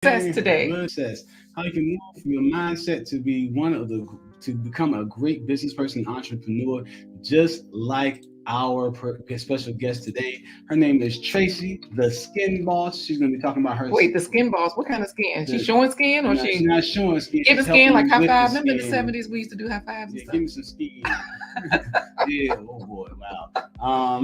Success today. Success. How you can move from your mindset to be to become a great business person, entrepreneur, just like our special guest today. Her name is Traci, the Skyn Boss. She's going to be talking about her. Wait, the Skyn Boss. What kind of skin? She's showing skin, or she's not showing skin. Giving She's skin like high with five. the Remember in the skin. '70s we used to do high fives and Yeah, stuff. give me some skin. Yeah. Oh boy. Wow.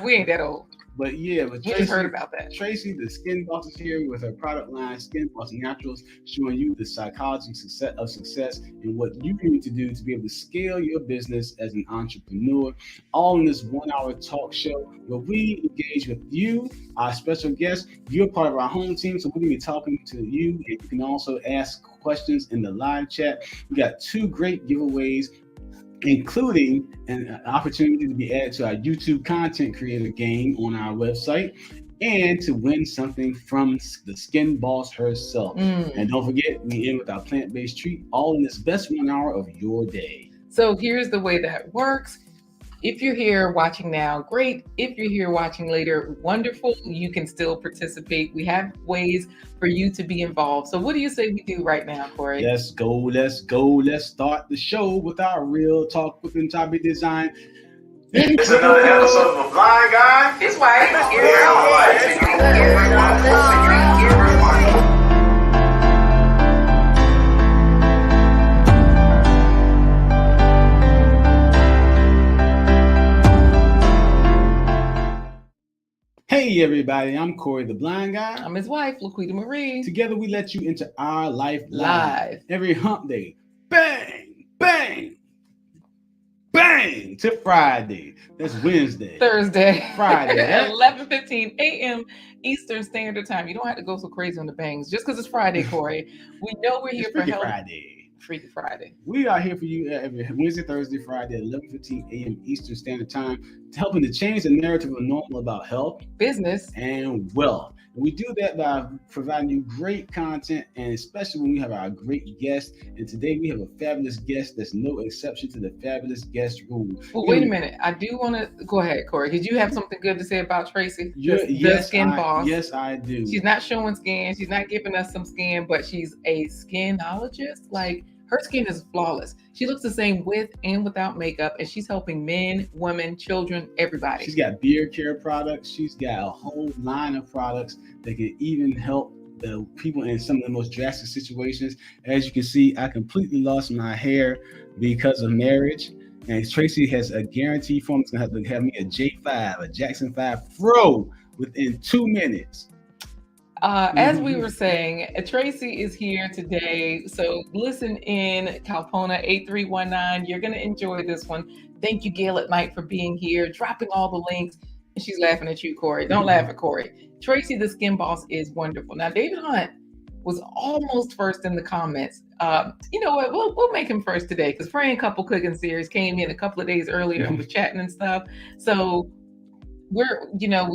We ain't that old. But yeah, we just heard about that. Traci, the Skyn Boss, is here with her product line, Skyn Boss Naturals, showing you the psychology of success and what you need to do to be able to scale your business as an entrepreneur. All in this 1 hour talk show where we engage with you, our special guest. You're part of our home team, so we're going to be talking to you. And you can also ask questions in the live chat. We got 2 great giveaways, including an opportunity to be added to our YouTube content creator game on our website, and to win something from the Skyn Boss herself. And don't forget, we end with our plant-based treat, all in this best 1 hour of your day. So here's the way that works. If you're here watching now, great. If you're here watching later, wonderful. You can still participate. We have ways for you to be involved. So what do you say we do right now, Corey? Let's go. Let's start the show with our real talk within topic design. It's another episode of A Blind Guy. His wife. Hey everybody, I'm Corey the Blind Guy. I'm his wife, Laquita Marie. Together we let you into our life live. Every hump day. Bang, bang, bang to Friday. That's Wednesday. Thursday. Friday. At 11:15 a.m. Eastern Standard Time. You don't have to go so crazy on the bangs just because it's Friday, Corey. We know we're here for help. Freaky Friday. We are here for you every Wednesday, Thursday, Friday at 11:15 a.m. Eastern Standard Time, helping to change the narrative of normal about health, business, and wealth. And we do that by providing you great content, and especially when we have our great guest. And today we have a fabulous guest that's no exception to the fabulous guest rule. Well, wait a minute. I do want to go ahead, Corey. Did you have something good to say about Traci? The Skyn Boss. Yes, I do. She's not showing skin. She's not giving us some skin, but she's a skinologist. Like, her skin is flawless. She looks the same with and without makeup, and she's helping men, women, children, everybody. She's got beard care products. She's got a whole line of products that can even help the people in some of the most drastic situations. As you can see, I completely lost my hair because of marriage, and Traci has a guarantee for me. It's gonna have to have me a J5, a Jackson 5 fro within 2 minutes. As we were saying, Traci is here today. So listen in, Calpona 8319. You're going to enjoy this one. Thank you, Gail at Night, for being here, dropping all the links. And she's laughing at you, Corey. Don't laugh at Corey. Traci, the Skyn Boss, is wonderful. Now, David Hunt was almost first in the comments. You know what? We'll make him first today because Fran Couple Cooking Series came in a couple of days earlier and was chatting and stuff. So we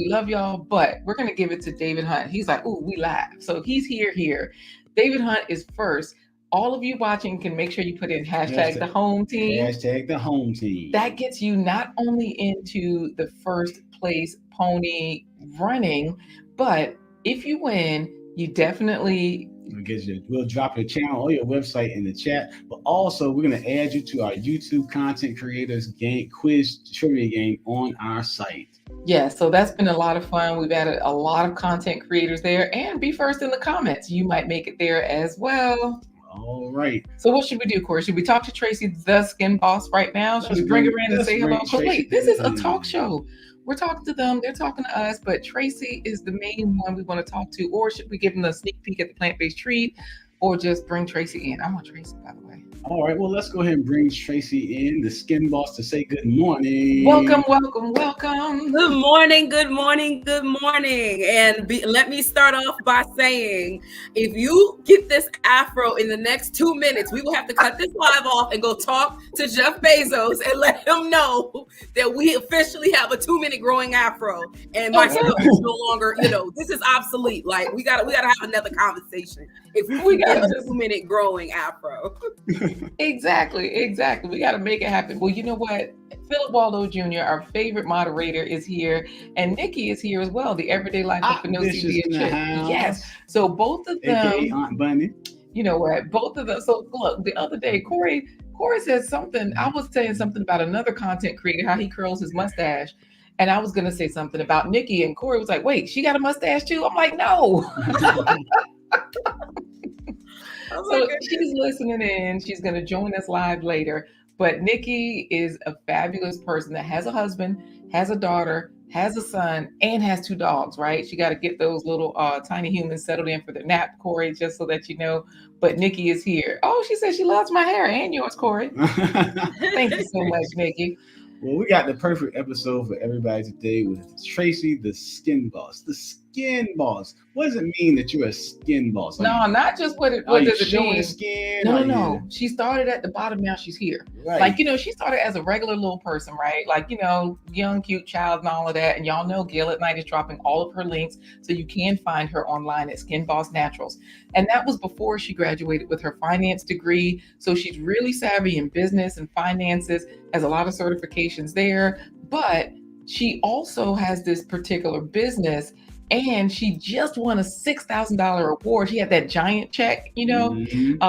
love y'all, but we're going to give it to David Hunt. He's like, ooh, we live. So he's here. David Hunt is first. All of you watching can make sure you put in hashtag the home team. Hashtag the home team. That gets you not only into the first place pony running, but if you win, you definitely... We'll drop your channel or your website in the chat, but also we're going to add you to our YouTube content creators game quiz trivia game on our site. Yeah, so that's been a lot of fun. We've added a lot of content creators there, and be first in the comments. You might make it there as well. All right. So what should we do, Corey? Should we talk to Traci, the Skyn Boss, right now? Should we bring her in and say hello? Wait, this is a talk show. We're talking to them, they're talking to us, but Traci is the main one we want to talk to. Or should we give them a sneak peek at the plant-based treat, or just bring Traci in? I want Traci, by the way. All right, well, let's go ahead and bring Traci in, the Skyn Boss, to say good morning. Welcome. Good morning. And let me start off by saying, if you get this afro in the next 2 minutes, we will have to cut this live off and go talk to Jeff Bezos and let him know that we officially have a 2-minute growing afro. And my stuff is no longer, this is obsolete. Like, we gotta have another conversation. If we got a 2-minute growing afro. Exactly. We got to make it happen. Well, you know what? Philip Waldo Jr., our favorite moderator, is here, and Nikki is here as well. The Everyday Life of Vicious Phenosia in the Chick. house. Yes. So both of them, AKA Aunt Bunny. you know what? Both of them. So look, the other day, Corey said something. I was saying something about another content creator, how he curls his mustache. And I was going to say something about Nikki, and Corey was like, wait, she got a mustache too? I'm like, no. So she's listening in. She's going to join us live later. But Nikki is a fabulous person that has a husband, has a daughter, has a son, and has 2 dogs, right? She got to get those little tiny humans settled in for their nap, Corey, just so that you know. But Nikki is here. Oh, she said she loves my hair and yours, Corey. Thank you so much, Nikki. Well, we got the perfect episode for everybody today with Traci, the Skyn Boss. The Skyn Boss. What does it mean that you're a skin boss? No, not just what does it mean. Skin? No. She started at the bottom. Now she's here. Right. Like, she started as a regular little person, right? Like, young, cute child and all of that. And y'all know Gail at Night is dropping all of her links. So you can find her online at Skyn Boss Naturals. And that was before she graduated with her finance degree. So she's really savvy in business and finances, has a lot of certifications there. But she also has this particular business. And she just won a $6,000 award. She had that giant check,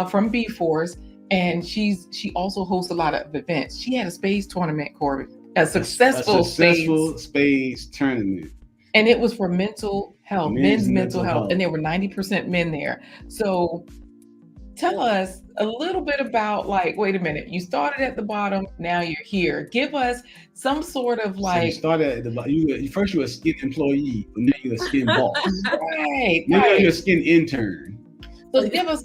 from B-Force. And she also hosts a lot of events. She had a spades tournament, Corey, a successful spades tournament. And it was for mental health, men's mental health. And there were 90% men there. So tell us a little bit about, wait a minute, you started at the bottom, now you're here. Give us some sort of So you started at the bottom. First you were a skin employee, but now you're a skin boss. Right. Now you're a skin intern. So give us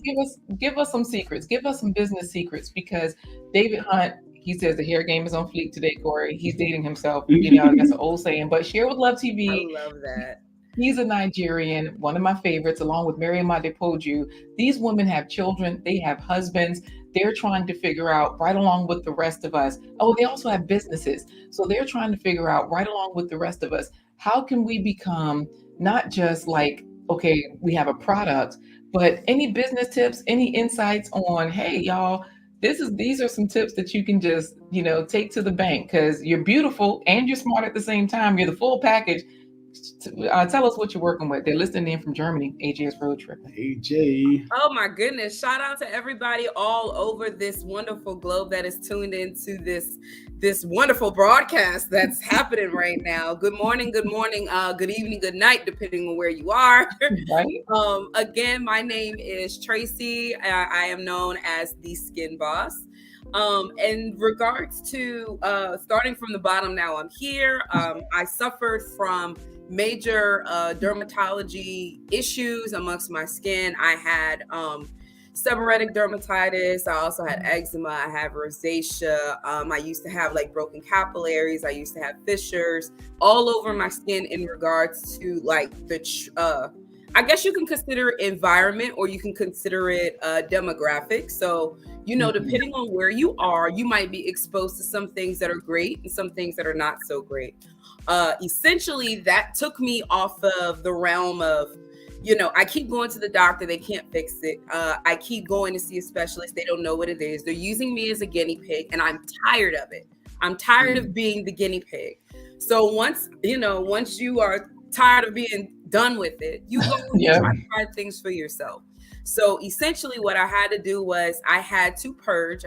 some secrets. Give us some business secrets, because David Hunt, he says the hair game is on fleek today, Corey. He's dating himself. That's an old saying. But Share with Love TV. I love that. He's a Nigerian, one of my favorites, along with Miriam Adepoju. These women have children. They have husbands. They're trying to figure out, right along with the rest of us. Oh, they also have businesses. So they're trying to figure out, right along with the rest of us, how can we become not just okay, we have a product, but any business tips, any insights on, hey, y'all, these are some tips that you can just, take to the bank, because you're beautiful and you're smart at the same time. You're the full package. Tell us what you're working with. They're listening in from Germany. AJ's road trip. AJ. Oh my goodness. Shout out to everybody all over this wonderful globe that is tuned into this wonderful broadcast that's happening right now. Good morning, good evening, good night, depending on where you are. Right. Again, my name is Traci. I am known as the Skyn Boss. In regards to starting from the bottom, now I'm here. I suffered from major dermatology issues amongst my skin. I had seborrheic dermatitis. I also had eczema. I have rosacea. I used to have broken capillaries. I used to have fissures all over my skin in regards to I guess you can consider it environment, or you can consider it demographic. So, depending on where you are, you might be exposed to some things that are great and some things that are not so great. Essentially, that took me off of the realm of, I keep going to the doctor, they can't fix it. I keep going to see a specialist, they don't know what it is. They're using me as a guinea pig, and I'm tired of it. I'm tired of being the guinea pig. So once you are tired of being done with it, you go and try things for yourself. So essentially what I had to do was I had to purge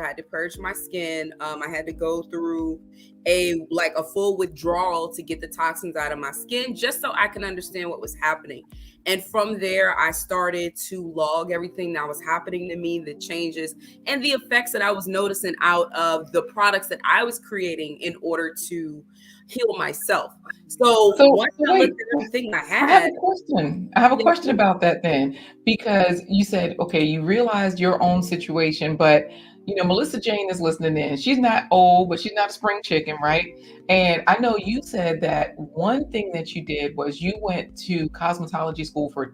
my skin. I had to go through a full withdrawal to get the toxins out of my skin, just so I can understand what was happening. And from there, I started to log everything that was happening to me, the changes and the effects that I was noticing out of the products that I was creating in order to heal myself. So once I looked at everything I had. I have a question about that then, because you said, okay, you realized your own situation, but Melissa Jane is listening in. She's not old, but she's not a spring chicken, right? And I know you said that one thing that you did was you went to cosmetology school for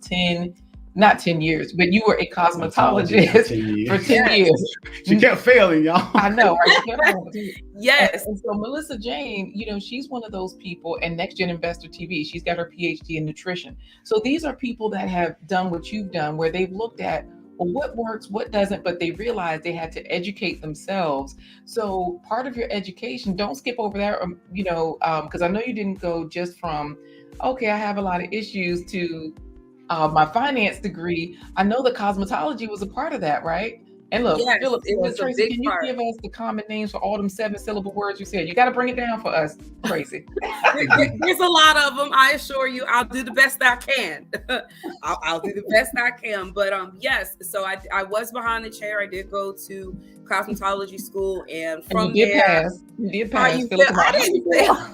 not 10 years, but you were a cosmetologist for 10 years. She kept failing, y'all. I know, right? Yes. And so Melissa Jane, she's one of those people, and Next Gen Investor TV, she's got her PhD in nutrition. So these are people that have done what you've done, where they've looked at well, what works, what doesn't, but they realized they had to educate themselves. So part of your education, don't skip over that, because I know you didn't go just from, okay, I have a lot of issues to my finance degree. I know that cosmetology was a part of that, right? And look, Yes, Philip, it was a Traci, big can you part. give us the common names for all them 7-syllable words you said? You got to bring it down for us, Traci. There's a lot of them. I assure you, I'll do the best I can. I'll do the best I can. But yes, so I was behind the chair. I did go to cosmetology school, and from and you did there, pass. You did pass. you Philip, feel, I didn't fail.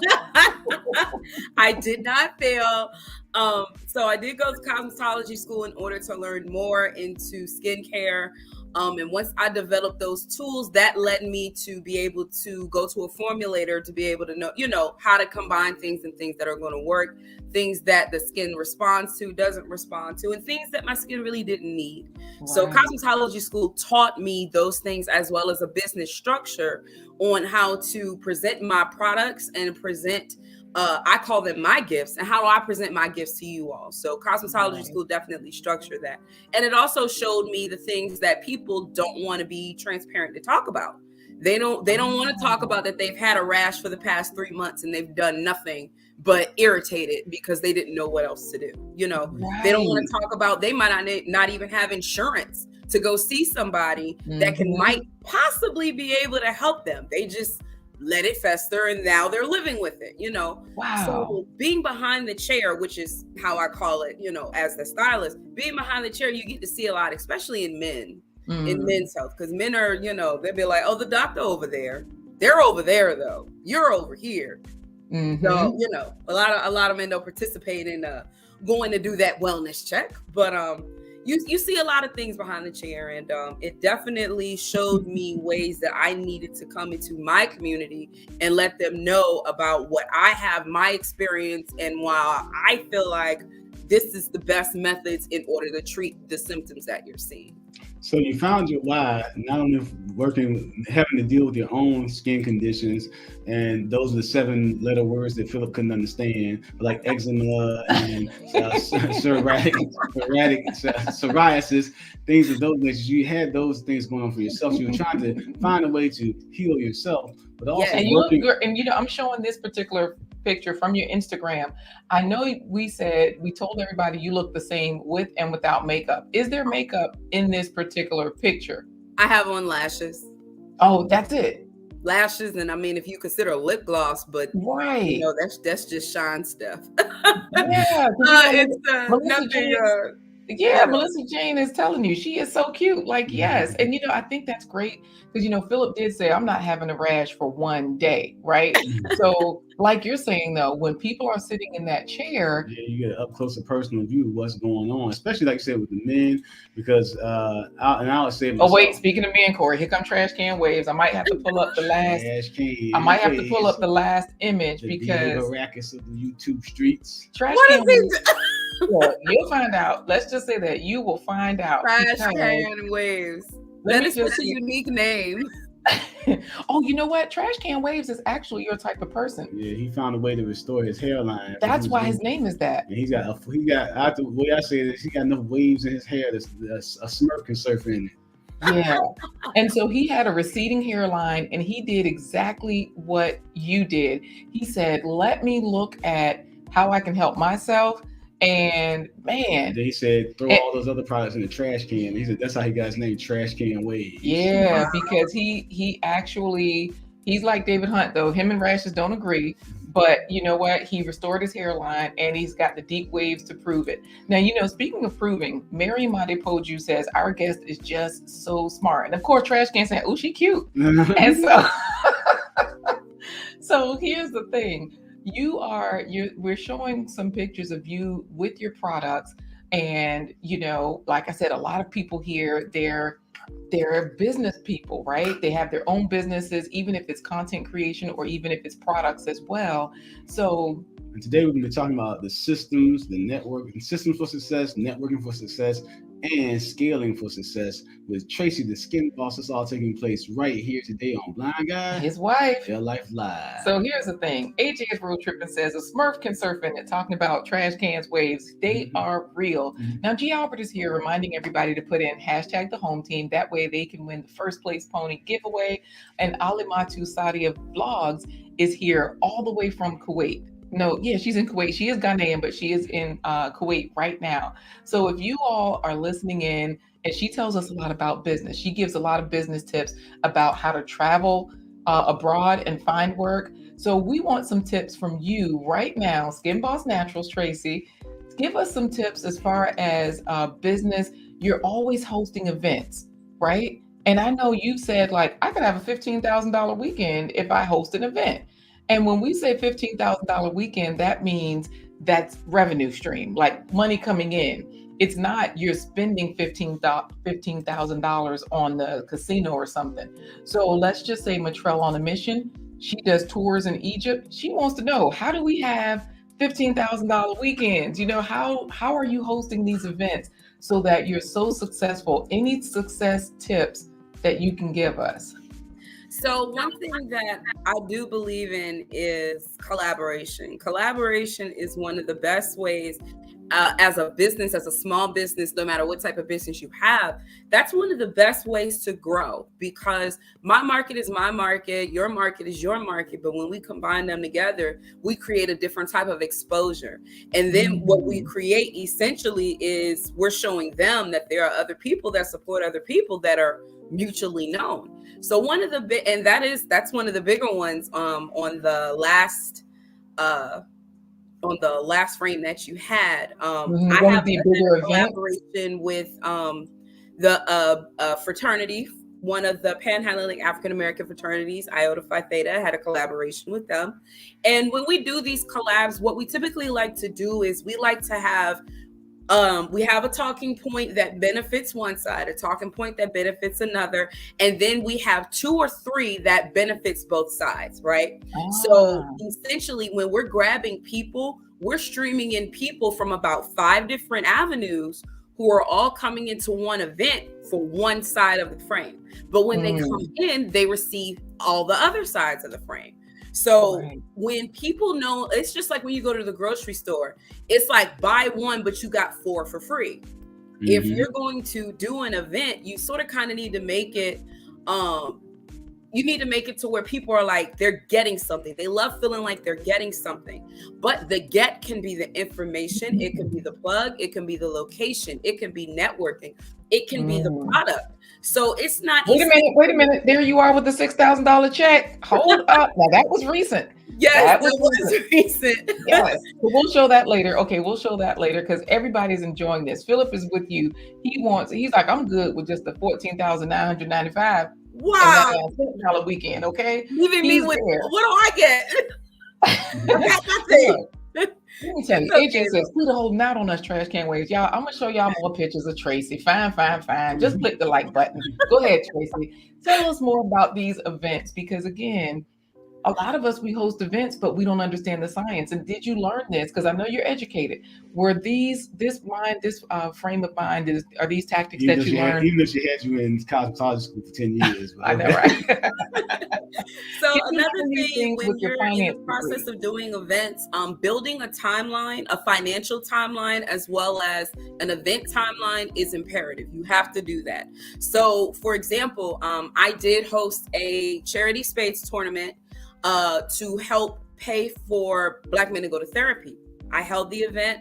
I did not fail. So I did go to cosmetology school in order to learn more into skincare. And once I developed those tools, that led me to be able to go to a formulator to be able to know, how to combine things and things that are going to work, things that the skin responds to, doesn't respond to, and things that my skin really didn't need. Right. So cosmetology school taught me those things, as well as a business structure on how to present my products and present I call them my gifts, and how do I present my gifts to you all? So cosmetology school definitely structured that. And it also showed me the things that people don't want to be transparent to talk about. They don't want to talk about that they've had a rash for the past 3 months and they've done nothing but irritated because they didn't know what else to do. Right. They don't want to talk about, they might not even have insurance to go see somebody that might possibly be able to help them. They just let it fester, and now they're living with it, Wow. So being behind the chair, which is how I call it, as the stylist, being behind the chair, you get to see a lot, especially in men, in men's health, because men are, they'll be like, oh, the doctor over there, they're over there though, you're over here. So, a lot of men don't participate in going to do that wellness check, but you see a lot of things behind the chair, and it definitely showed me ways that I needed to come into my community and let them know about what I have, my experience, and why I feel like this is the best methods in order to treat the symptoms that you're seeing. So you found your why, not only having to deal with your own skin conditions, and those are the 7-letter words that Philip couldn't understand, like eczema and psoriasis, things of those natures. You had those things going on for yourself. So you were trying to find a way to heal yourself, but also and you look good. And I'm showing this particular picture from your Instagram. I know we told everybody you look the same with and without makeup. Is there makeup in this particular picture? I have on lashes. Oh, that's it. Lashes, and I mean, if you consider lip gloss, but right, that's just shine stuff. Yeah, it's nothing. Melissa Jane is telling you she is so cute. Like, yes. And, I think that's great because, Philip did say, I'm not having a rash for one day. Right. So like you're saying, though, when people are sitting in that chair, you get an up close and personal view of what's going on, especially like you said with the men, because I would say, wait, speaking of men, Corey, here come trash can waves. I might have to pull up the last image because the rackets of the YouTube streets. Trash can waves. Well, you'll find out. Let's just say that you will find out. Trash can waves. That is such a unique name. Oh, you know what? Trash can waves is actually your type of person. Yeah, he found a way to restore his hairline. That's why his name is that. And he got the way I say it is, he got enough waves in his hair that a Smurf can surf in it. Yeah. And so he had a receding hairline, and he did exactly what you did. He said, let me look at how I can help myself. And man, he said, throw all those other products in the trash can. He said that's how he got his name, Trash Can Waves. Yeah, because he actually, he's like David Hunt, though. Him and rashes don't agree. But you know what? He restored his hairline, and he's got the deep waves to prove it. Now, speaking of proving, Mary Madepoju says our guest is just so smart. And of course, Trash Can saying, oh, she cute. And so here's the thing. We're showing some pictures of you with your products, and like I said, a lot of people here, they're business people, right? They have their own businesses, even if it's content creation or even if it's products as well. So and today we're going to be talking about the systems, the network, and systems for success, networking for success, and scaling for success with Traci, the Skyn Boss. It's all taking place right here today on Blind Guy, his wife. Their Life Live. So here's the thing. AJ is road tripping says a Smurf can surf in it, talking about trash cans waves. They are real. Now, G. Albert is here reminding everybody to put in hashtag the home team. That way they can win the first place pony giveaway. And Alimatu Sadia Vlogs is here all the way from Kuwait. No, yeah, she's in Kuwait. She is Ghanaian, but she is in Kuwait right now. So if you all are listening in, and she tells us a lot about business. She gives a lot of business tips about how to travel abroad and find work. So we want some tips from you right now, Skyn Boss Naturals, Traci. Give us some tips as far as business. You're always hosting events, right? And I know you said like, I could have a $15,000 weekend if I host an event. And when we say $15,000 weekend, that means that's revenue stream, like money coming in. It's not you're spending $15,000 on the casino or something. So let's just say Matrell on a mission. She does tours in Egypt. She wants to know, how do we have $15,000 weekends? You know, how are you hosting these events so that you're so successful? Any success tips that you can give us? So one thing that I do believe in is collaboration. Collaboration is one of the best ways as a business, as a small business, no matter what type of business you have, that's one of the best ways to grow, because my market is my market, your market is your market. But when we combine them together, we create a different type of exposure. And then what we create essentially is we're showing them that there are other people that support other people that are mutually known. So one of the big, and that's one of the bigger ones on the last frame that you had. I have a collaboration with the fraternity, one of the panhandling African American fraternities, Iota Phi Theta. I had a collaboration with them. And when we do these collabs, what we typically like to do is we like to have we have a talking point that benefits one side, a talking point that benefits another, and then we have 2 or 3 that benefits both sides, right? So essentially, when we're grabbing people, we're streaming in people from about 5 different avenues who are all coming into one event for one side of the frame. But when they come in, they receive all the other sides of the frame. So when people know, it's just like when you go to the grocery store, it's like buy one, but you got 4 for free. If you're going to do an event, you sort of kind of need to make it, you need to make it to where people are like, they're getting something. They love feeling like they're getting something. But the get can be the information. It can be the plug. It can be the location. It can be networking. It can be the product. So it's not. Wait a minute. There you are with the $6,000 check. Hold up. Now that was recent. Yes, that was recent. Yes. But we'll show that later. Okay, we'll show that later because everybody's enjoying this. Philip is with you. He's like, I'm good with just the $14,995. Wow. $6 weekend, okay? Leaving me with there. What do I get? I got nothing. Let me tell you, AJ says, quit holding out on us trash can waves. Y'all, I'm going to show y'all more pictures of Traci. Fine. Just click the like button. Go ahead, Traci. Tell us more about these events because, again, a lot of us, we host events, but we don't understand the science. And did you learn this? Because I know you're educated. Were this frame of mind, are these tactics that you learned? Even if she had you in cosmetology school for 10 years. I know, right? So another thing, when you're in the process of doing events, building a timeline, a financial timeline, as well as an event timeline is imperative. You have to do that. So for example, I did host a charity spades tournament to help pay for Black men to go to therapy. I held the event.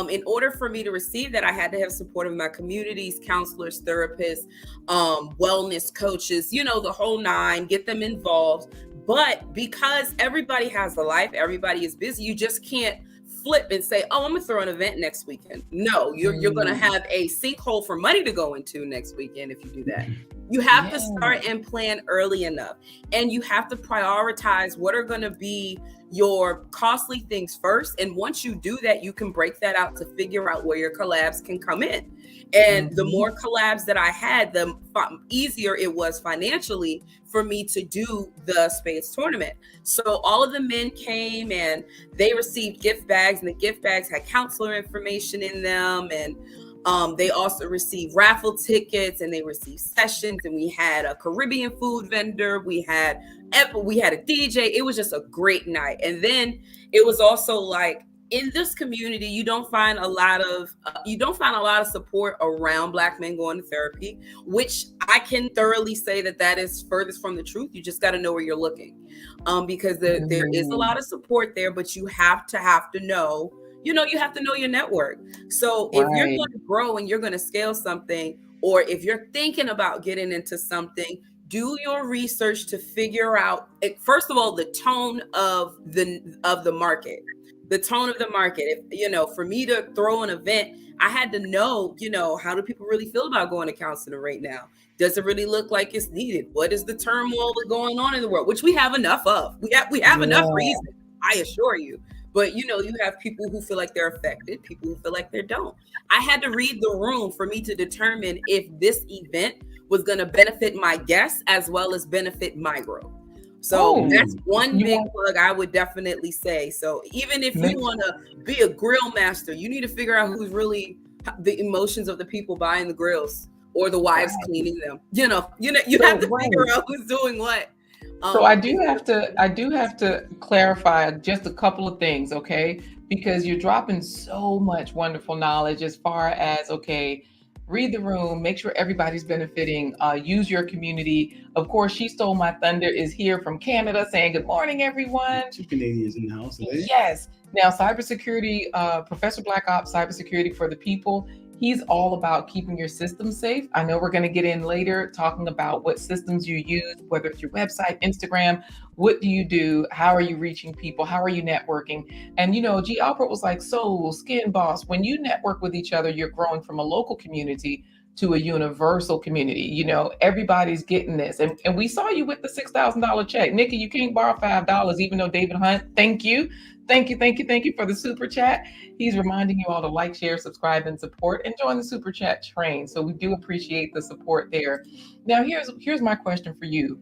In order for me to receive that, I had to have support of my communities, counselors, therapists, wellness coaches, the whole 9, get them involved. But because everybody has a life, everybody is busy, you just can't flip and say, oh, I'm gonna throw an event next weekend. No, you're gonna have a sinkhole for money to go into next weekend if you do that. You have to start and plan early enough, and you have to prioritize what are going to be your costly things first. And once you do that, you can break that out to figure out where your collabs can come in. And the more collabs that I had, the easier it was financially for me to do the spades tournament. So all of the men came and they received gift bags, and the gift bags had counselor information in them. And They also received raffle tickets and they received sessions, and we had a Caribbean food vendor. We had a DJ. It was just a great night. And then it was also like, in this community, you don't find a lot of support around Black men going to therapy, which I can thoroughly say that is furthest from the truth. You just got to know where you're looking, because there is a lot of support there, but you have to know. You have to know your network. So if you're going to grow and you're going to scale something, or if you're thinking about getting into something, do your research to figure out, first of all, the tone of the market. The tone of the market. If, for me to throw an event, I had to know, how do people really feel about going to counseling right now? Does it really look like it's needed? What is the turmoil going on in the world? Which we have enough of. We have enough reason, I assure you. But, you have people who feel like they're affected, people who feel like they don't. I had to read the room for me to determine if this event was going to benefit my guests as well as benefit my growth. So that's one big plug I would definitely say. So even if you want to be a grill master, you need to figure out who's really the emotions of the people buying the grills or the wives cleaning them. You have to figure out who's doing what. So I do have to clarify just a couple of things, okay? Because you're dropping so much wonderful knowledge as far as, read the room, make sure everybody's benefiting, use your community. Of course, She Stole My Thunder is here from Canada saying, good morning, everyone. 2 Canadians in the house today. Yes. Now, cybersecurity, Professor Black Ops, Cybersecurity for the People. He's all about keeping your system safe. I know we're going to get in later talking about what systems you use, whether it's your website, Instagram. What do you do? How are you reaching people? How are you networking? And, G. Albert was like, so Skyn Boss, when you network with each other, you're growing from a local community to a universal community. Everybody's getting this. And we saw you with the $6,000 check. Nikki, you can't borrow $5, even though David Hunt, thank you. Thank you for the super chat. He's reminding you all to like, share, subscribe, and support, and join the super chat train. So we do appreciate the support there. Now, here's my question for you.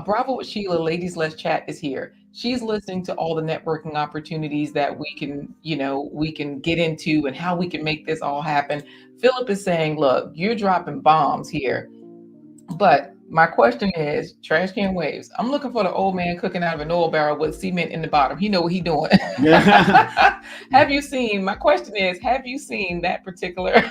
Bravo with Sheila, Ladies Let's Chat is here. She's listening to all the networking opportunities that we can get into and how we can make this all happen. Philip is saying, look, you're dropping bombs here. But my question is, Trash Can Waves, I'm looking for the old man cooking out of an oil barrel with cement in the bottom. He know what he doing. My question is, have you seen that particular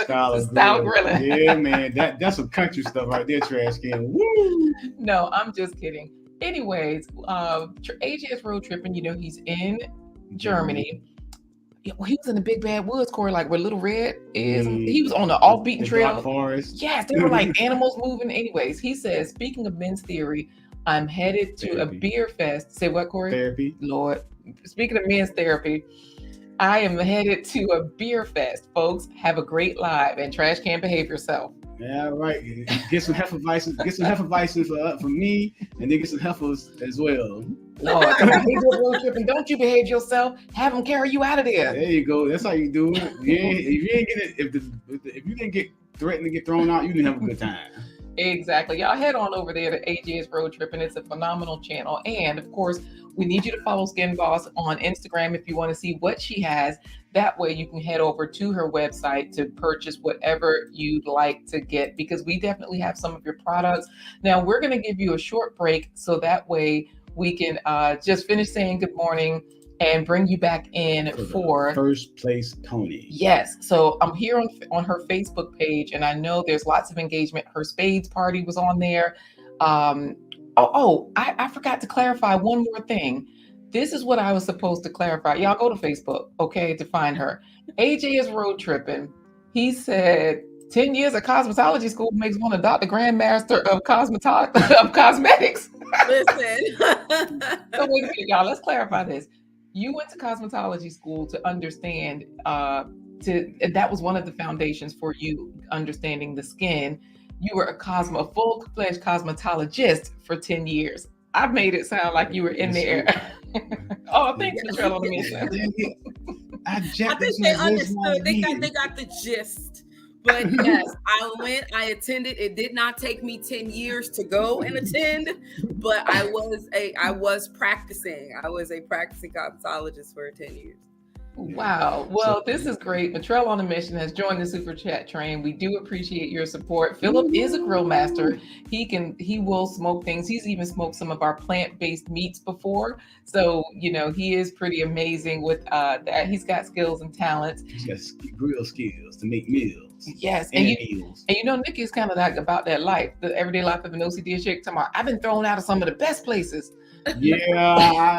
style grilling? Yeah, man, that's some country stuff right there, Trash Can. Woo! No, I'm just kidding. Anyways, AJ is road tripping. He's in Germany. He was in the big bad woods, Corey, like where Little Red is. He was on the off-beaten trail. Forest. Yes, they were like animals moving. Anyways, he says, speaking of men's theory, I'm headed to a beer fest. Say what, Corey? Therapy. Lord. Speaking of men's therapy, I am headed to a beer fest. Folks, have a great live and Trash Can behave yourself. Yeah, right. Get some Hefeweizen. Get some Hefeweizen for me, and then get some Heifers as well. Lord, road trip and don't you behave yourself? Have them carry you out of there. There you go. That's how you do it. If you didn't get threatened to get thrown out, you didn't have a good time. Exactly. Y'all head on over there to AJ's Road Trip, and it's a phenomenal channel. And of course, we need you to follow Skyn Boss on Instagram if you want to see what she has. That way you can head over to her website to purchase whatever you'd like to get, because we definitely have some of your products. Now, we're going to give you a short break so that way we can just finish saying good morning and bring you back in for First Place Tony. Yes. So I'm here on her Facebook page, and I know there's lots of engagement. Her spades party was on there. I forgot to clarify one more thing. This is what I was supposed to clarify. Y'all go to Facebook, okay, to find her. AJ is road tripping. He said 10 years of cosmetology school makes one a Dr. Grandmaster of cosmetics. Listen. So wait a minute, y'all. Let's clarify this. You went to cosmetology school to understand, that was one of the foundations for you understanding the skin. You were a full-fledged cosmetologist for 10 years. I've made it sound like you were in there. Oh, thanks for trail on the mission. I think they understood. They got the gist. But yes, I attended. It did not take me 10 years to go and attend, but I was practicing. I was a practicing cosmetologist for 10 years. Wow. So, Well, this is great. Matrell on a Mission has joined the super chat train. We do appreciate your support. Philip is a grill master. He will smoke things. He's even smoked some of our plant-based meats before. So, he is pretty amazing with that. He's got skills and talents. he's got grill skills to make meals. Yes. And And meals. Nikki's kind of like about that life, the everyday life of an OCD chick. Talking about, I've been thrown out of some of the best places. Yeah,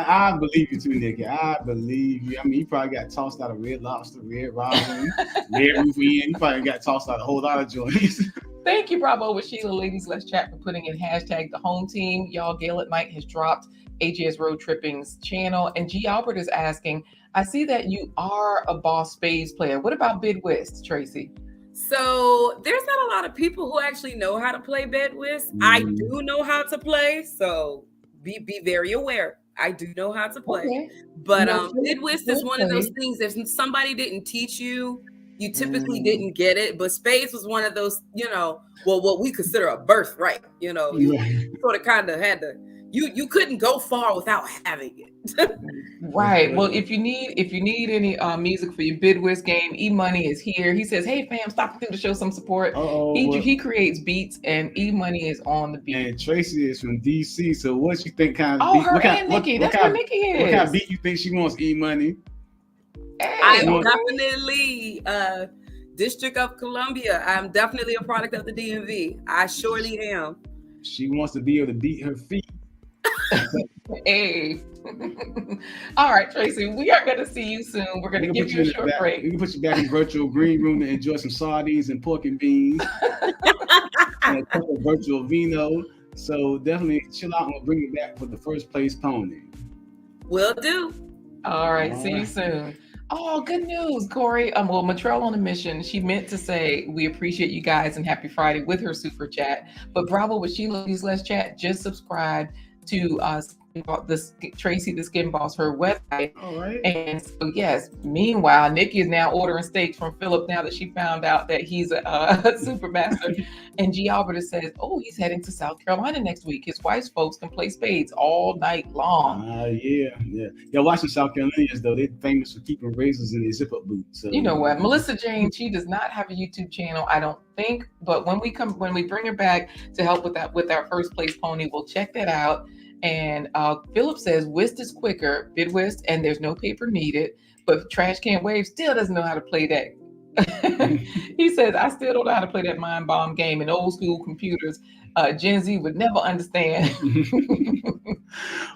I believe you too, Nikki. I believe you. I mean, you probably got tossed out of Red Lobster, Red Robin, Red Roof Inn. You probably got tossed out a whole lot of joints. Thank you, Bravo with Sheila. Ladies, let's chat for putting in hashtag the home team. Y'all, Gail at Mike has dropped AJ's Road Tripping's channel. And G. Albert is asking, I see that you are a Boss Spades player. What about Bid Whist, Traci? So there's not a lot of people who actually know how to play bid whist. I do know how to play, so be very aware. I do know how to play. Okay. But bid whist is one of those things, if somebody didn't teach you, you typically didn't get it. But spades was one of those, what we consider a birthright. You sort of kind of had to, you couldn't go far without having it. Right. Well, if you need any music for your Bid Whist game, E Money is here. He says, "Hey fam, stop through to show some support." He creates beats, and E Money is on the beat. And Traci is from DC. So what you think kind of? Oh, her and Nikki. That's where Nikki is. What kind of beat you think she wants? E Money. Hey. I'm definitely District of Columbia. I'm definitely a product of the DMV. I surely am. She wants to be able to beat her feet. Hey. All right, Traci, we are going to see you soon. We're going to give you a short break. We can put you back in the virtual green room to enjoy some sardines and pork and beans and a cup of virtual vino. So definitely chill out and we'll bring you back with the first place pony. Will do. All right, see you soon. Oh, good news, Corey. Well, Matrell on a Mission. She meant to say we appreciate you guys and happy Friday with her super chat. But Bravo with Sheila, let's chat. Just subscribe to Traci the Skyn Boss, her website. All right. And so yes, meanwhile, Nikki is now ordering steaks from Philip now that she found out that he's a super master. And G. Albert says, oh, he's heading to South Carolina next week. His wife's folks can play spades all night long. Yeah. Watching South Carolinians though, they're famous for keeping razors in their zip-up boots. So. You know what? Melissa Jane, she does not have a YouTube channel, I don't think. But when we bring her back to help with our first place pony, we'll check that out. And Philip says whist is quicker, Bid Whist, and there's no paper needed. But Trash Can Wave still doesn't know how to play that. He says, I still don't know how to play that mind bomb game in old school computers. Gen Z would never understand.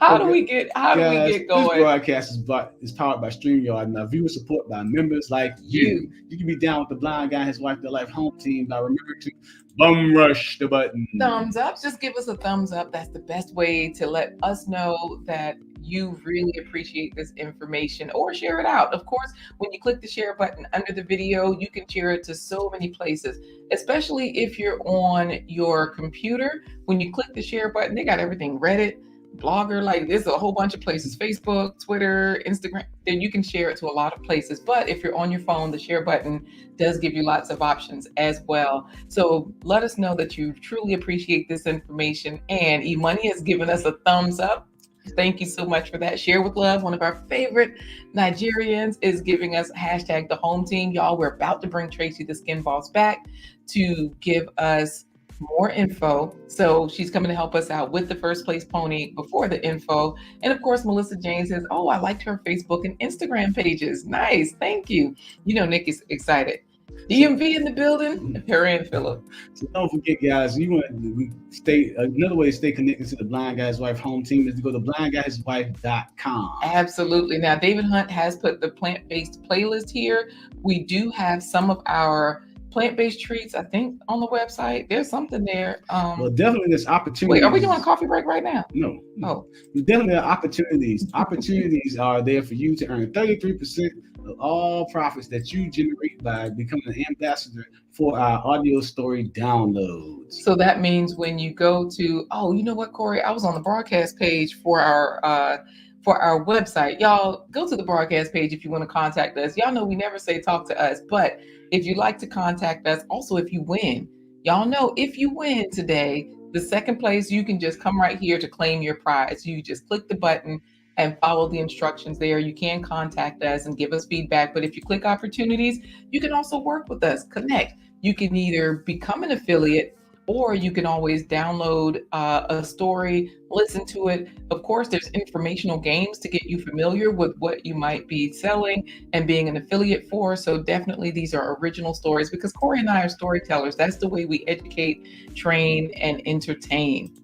How do we get going? This broadcast is powered by StreamYard. Now, viewer support by members like you. You can be down with the Blind Guy and His Wife, Their Life home team by remembering to bum rush the button. Thumbs up. Just give us a thumbs up. That's the best way to let us know that you really appreciate this information, or share it out. Of course, when you click the share button under the video, you can share it to so many places, especially if you're on your computer. When you click the share button, they got everything: Reddit, Blogger, like there's a whole bunch of places, Facebook, Twitter, Instagram. Then you can share it to a lot of places. But if you're on your phone, the share button does give you lots of options as well. So let us know that you truly appreciate this information. And E-Money has given us a thumbs up. Thank you so much for that. Share with Love, one of our favorite Nigerians, is giving us hashtag the home team. Y'all, we're about to bring Traci the Skyn Boss back to give us more info. So she's coming to help us out with the first place pony before the info. And of course, Melissa Jane says, oh, I liked her Facebook and Instagram pages. Nice. Thank you. You know, Nick is excited. DMV in the building, her and Philip. So don't forget, guys, you want to stay. Another way to stay connected to the Blind Guy's Wife home team is to go to blindguyswife.com. Absolutely. Now, David Hunt has put the plant-based playlist here. We do have some of our plant-based treats, I think, on the website. There's something there. Well, definitely there's opportunities. Wait, are we doing a coffee break right now? No. Oh. Definitely there are opportunities. Opportunities are there for you to earn 33% of all profits that you generate by becoming an ambassador for our audio story downloads. So that means when you go to, oh, you know what, Corey? I was on the broadcast page for our website. Y'all go to the broadcast page if you want to contact us. Y'all know we never say talk to us, but if you'd like to contact us, also if you win, y'all know if you win today, the second place, you can just come right here to claim your prize. You just click the button and follow the instructions there. You can contact us and give us feedback. But if you click opportunities, you can also work with us, connect. You can either become an affiliate, or you can always download a story, listen to it. Of course, there's informational games to get you familiar with what you might be selling and being an affiliate for. So definitely these are original stories, because Corey and I are storytellers. That's the way we educate, train, and entertain.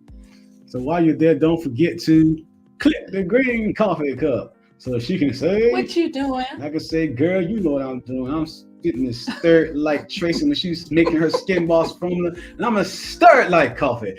So while you're there, don't forget to click the green coffee cup so she can say, "What you doing?" I can say, "Girl, you know what I'm doing. I'm getting this stirred like Traci when she's making her Skyn Boss formula, and I'm gonna stir it like coffee.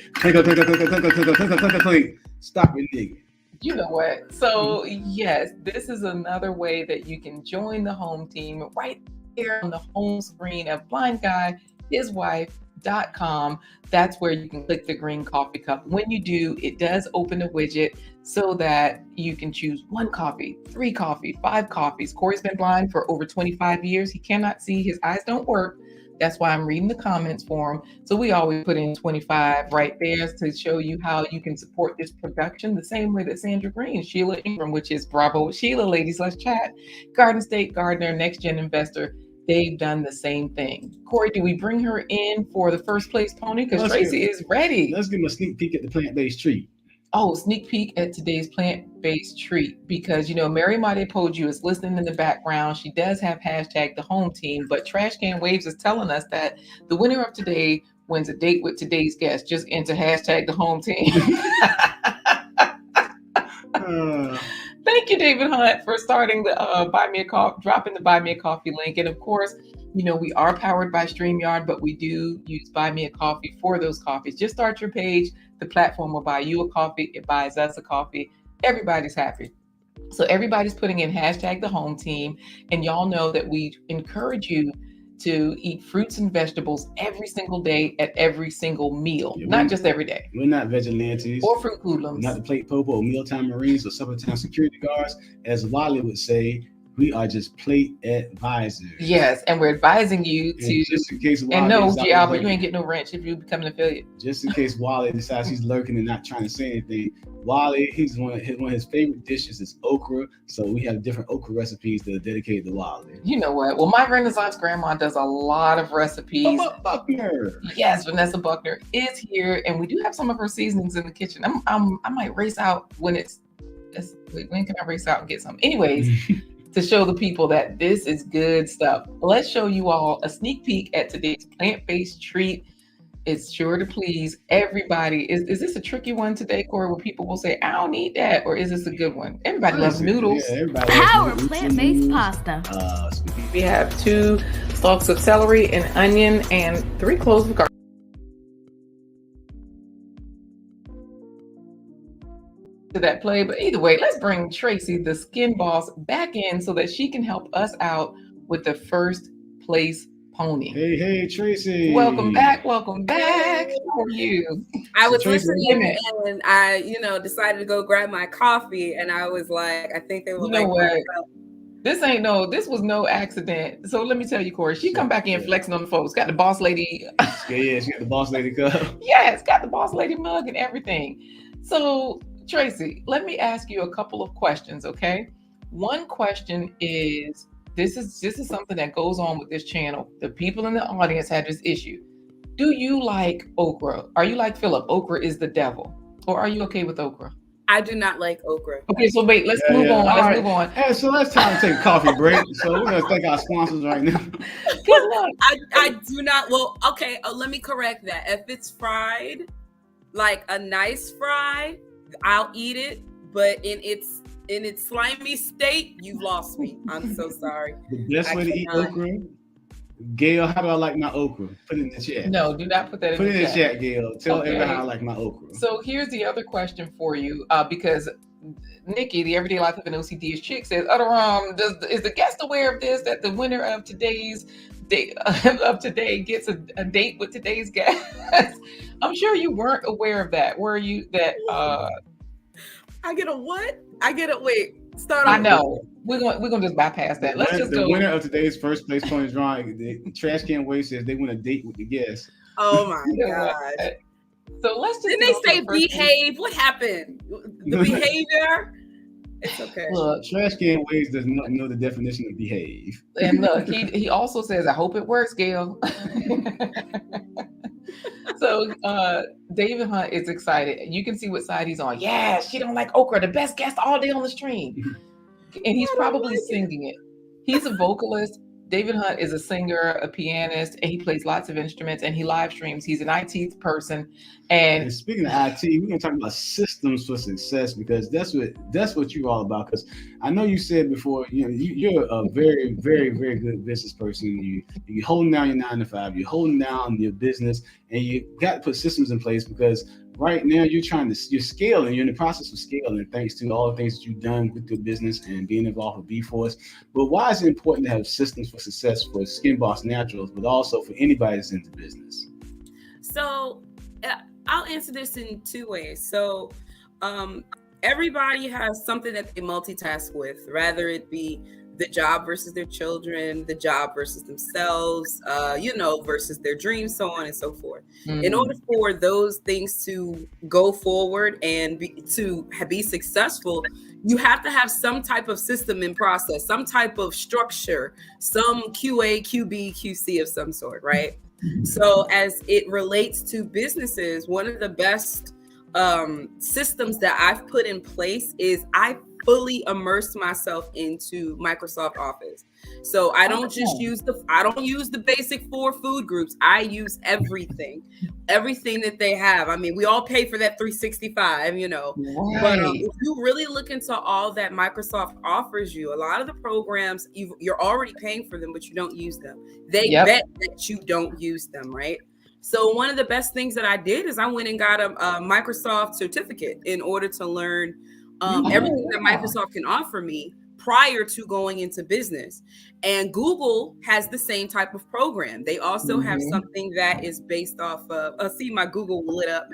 Stop it, nigga." You know what? So yes, this is another way that you can join the home team right here on the home screen of blindguyhiswife.com. That's where you can click the green coffee cup. When you do, it does open a widget so that you can choose 1 coffee, 3 coffee, 5 coffees. Corey's been blind for over 25 years. He cannot see, his eyes don't work. That's why I'm reading the comments for him. So we always put in 25 right there to show you how you can support this production the same way that Sandra Green, Sheila Ingram, which is Bravo Sheila, ladies, let's chat, Garden State Gardener, Next Gen Investor, they've done the same thing. Corey, do we bring her in for the first place pony? Because Traci is ready. Let's give him a sneak peek at the plant-based treat. Oh, sneak peek at today's plant-based treat, because Mary Made Poju is listening in the background. She does have hashtag the home team, but Trash Can Waves is telling us that the winner of today wins a date with today's guest. Just enter hashtag the home team. Thank you, David Hunt, for starting the dropping the Buy Me a Coffee link. And of course, we are powered by StreamYard, but we do use Buy Me a Coffee for those coffees. Just start your page. The platform will buy you a coffee. It buys us a coffee. Everybody's happy. So everybody's putting in hashtag the home team. And y'all know that we encourage you to eat fruits and vegetables every single day at every single meal, not just every day. We're not vigilantes or fruit hoodlums. Not the plate popo or mealtime Marines or suppertime security guards. As Wally would say, we are just plate advisors. Yes, and we're advising you to. Just in case Wally and no, G. Albert, you ain't getting no wrench if you become an affiliate. Just in case Wally decides he's lurking and not trying to say anything. Wally, one of his favorite dishes is okra. So we have different okra recipes that are dedicated to Wally. You know what? Well, my Renaissance grandma does a lot of recipes. Buckner. Yes, Vanessa Buckner is here, and we do have some of her seasonings in the kitchen. I might race out when when can I race out and get some? Anyways. To show the people that this is good stuff. Let's show you all a sneak peek at today's plant-based treat. It's sure to please everybody. Is this a tricky one today, Corey, where people will say, I don't need that? Or is this a good one? Everybody loves noodles. Yeah, everybody Power loves plant-based pasta. We have 2 stalks of celery, an onion, and 3 cloves of garlic. To that play, but either way, let's bring Traci, the Skyn Boss, back in so that she can help us out with the first place pony. Hey, Traci. Welcome back. How are you? I was listening and I, decided to go grab my coffee, and I was like, I think they were This was no accident. So let me tell you, Corey, she come back in flexing on the folks. Got the boss lady. Yeah, she got the boss lady cup. Yes, got the boss lady mug and everything. So Traci, let me ask you a couple of questions, okay? One question is, this is something that goes on with this channel. The people in the audience had this issue. Do you like okra? Are you like Philip? Okra is the devil. Or are you okay with okra? I do not like okra. Okay, so wait, let's move on. Let's move on. Hey, so let's time to take a coffee break. So we're going to thank our sponsors right now. I do not. Well, okay, let me correct that. If it's fried, like a nice fry, I'll eat it, but in its slimy state, you've lost me. I'm so sorry. The best way to eat okra, Gail, how do I like my okra? Put it in the chat. No, do not put that in the chat. Put it in the chat, Gail. Tell everybody how I like my okra. So here's the other question for you, because Nikki, the Everyday Life of an OCD chick, says, is the guest aware of this, that the winner of today's date gets a date with today's guest? I'm sure you weren't aware of that. Were you? That I get a what? I get a wait. Start. I know. We're gonna just bypass that. Let's just go. The winner of today's first place pony drawing, the Trash Can Waste, says they win a date with the guest. Oh my god. So let's just. Didn't they say behave? What happened? The behavior. It's okay. Look, Trash can waves does not know the definition of behave. and look, he also says, I hope it works, Gail. So David Hunt is excited. You can see what side he's on. Yeah, she don't like okra. The best guest all day on the stream. And he's probably singing it. He's a vocalist. David Hunt is a singer, a pianist, and he plays lots of instruments and he live streams. He's an IT person. And And speaking of IT, we're gonna talk about systems for success because that's what you're all about. Because I know you said before, you're a very, very, very good business person. You're holding down your 9 to 5, you're holding down your business, and you got to put systems in place because right now you're scaling, you're in the process of scaling thanks to all the things that you've done with your business and being involved with B-Force. But why is it important to have systems for success for Skyn Boss Naturals, but also for anybody that's into business? So I'll answer this in 2 ways. So everybody has something that they multitask with, rather it be the job versus their children, the job versus themselves, versus their dreams, so on and so forth. In order for those things to go forward and be successful, you have to have some type of system in process, some type of structure, some QA, QB, QC of some sort, right? So as it relates to businesses, one of the best systems that I've put in place is I fully immerse myself into Microsoft Office. So I don't just use the basic 4 food groups. I use everything that they have. I mean, we all pay for that 365, right. But if you really look into all that Microsoft offers you, a lot of the programs, you're already paying for them, but you don't use them. They bet that you don't use them, right? So one of the best things that I did is I went and got a Microsoft certificate in order to learn everything that Microsoft can offer me prior to going into business. And Google has the same type of program. They also have something that is based off of, see my Google lit up.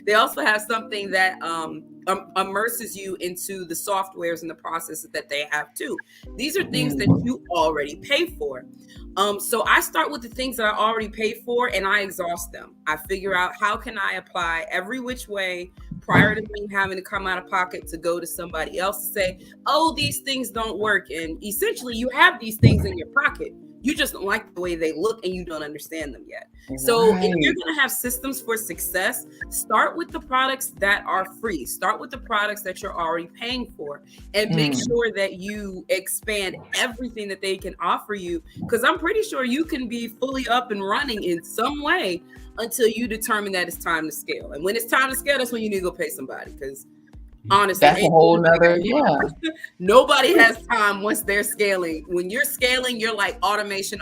They also have something that immerses you into the softwares and the processes that they have too. These are things that you already pay for. So I start with the things that I already paid for and I exhaust them. I figure out how can I apply every which way prior to me having to come out of pocket to go to somebody else to say, oh, these things don't work. And essentially you have these things in your pocket. You just don't like the way they look and you don't understand them yet. So if you're going to have systems for success, start with the products that are free. Start with the products that you're already paying for and make sure that you expand everything that they can offer you. Because I'm pretty sure you can be fully up and running in some way until you determine that it's time to scale. And when it's time to scale, that's when you need to go pay somebody. Because honestly, that's a whole nother, nobody has time once they're scaling. When you're scaling, you're like automation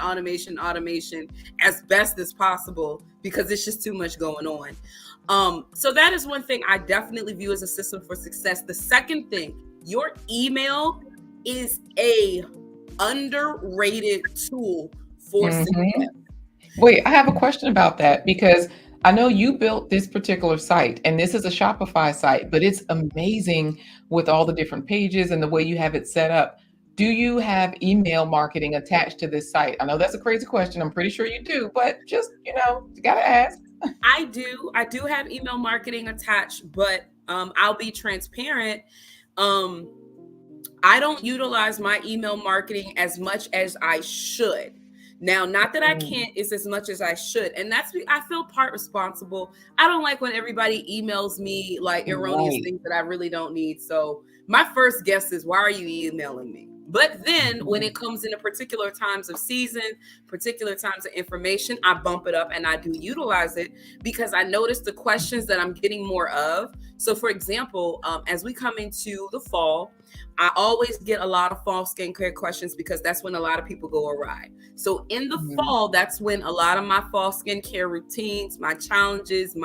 as best as possible because it's just too much going on. So that is one thing I definitely view as a system for success. The second thing, your email is a underrated tool for success. Wait, I have a question about that because I know you built this particular site and this is a Shopify site, but it's amazing with all the different pages and the way you have it set up. Do you have email marketing attached to this site? I know that's a crazy question. I'm pretty sure you do, but just, you gotta ask. I do have email marketing attached, but I'll be transparent. I don't utilize my email marketing as much as I should. Now, not that I can't, it's as much as I should. And I feel part responsible. I don't like when everybody emails me like erroneous things that I really don't need. So my first guess is, why are you emailing me? But then when it comes into particular times of season, particular times of information, I bump it up and I do utilize it because I notice the questions that I'm getting more of. So for example, as we come into the fall, I always get a lot of fall skincare questions because that's when a lot of people go awry. So in the fall, that's when a lot of my fall skincare routines, my challenges,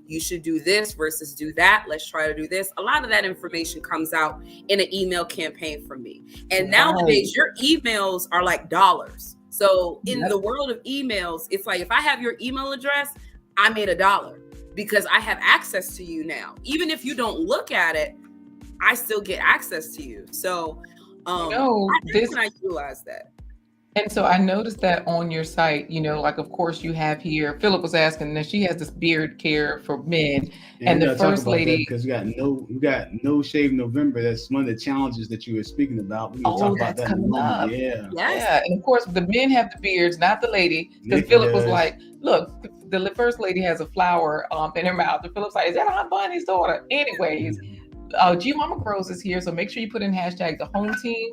you should do this versus do that. Let's try to do this. A lot of that information comes out in an email campaign from me. And nowadays your emails are like dollars. So in the world of emails, it's like, if I have your email address, I made $1 because I have access to you now. Even if you don't look at it, I still get access to you. So I utilize that. And so I noticed that on your site, like, of course, you have here, Philip was asking that she has this beard care for men. And And we the gotta talk first about that lady, because we got no shave November. That's one of the challenges that you were speaking about. We're gonna talk oh, about that's that in a coming moment. up. Yeah. Yes. Yeah. And of course, the men have the beards, not the lady, because Nikki Philip was does. like, look, the first lady has a flower in her mouth. And Philip's like, is that Aunt Bunny's daughter? Anyways, G Mama Grows is here. So make sure you put in hashtag the home team,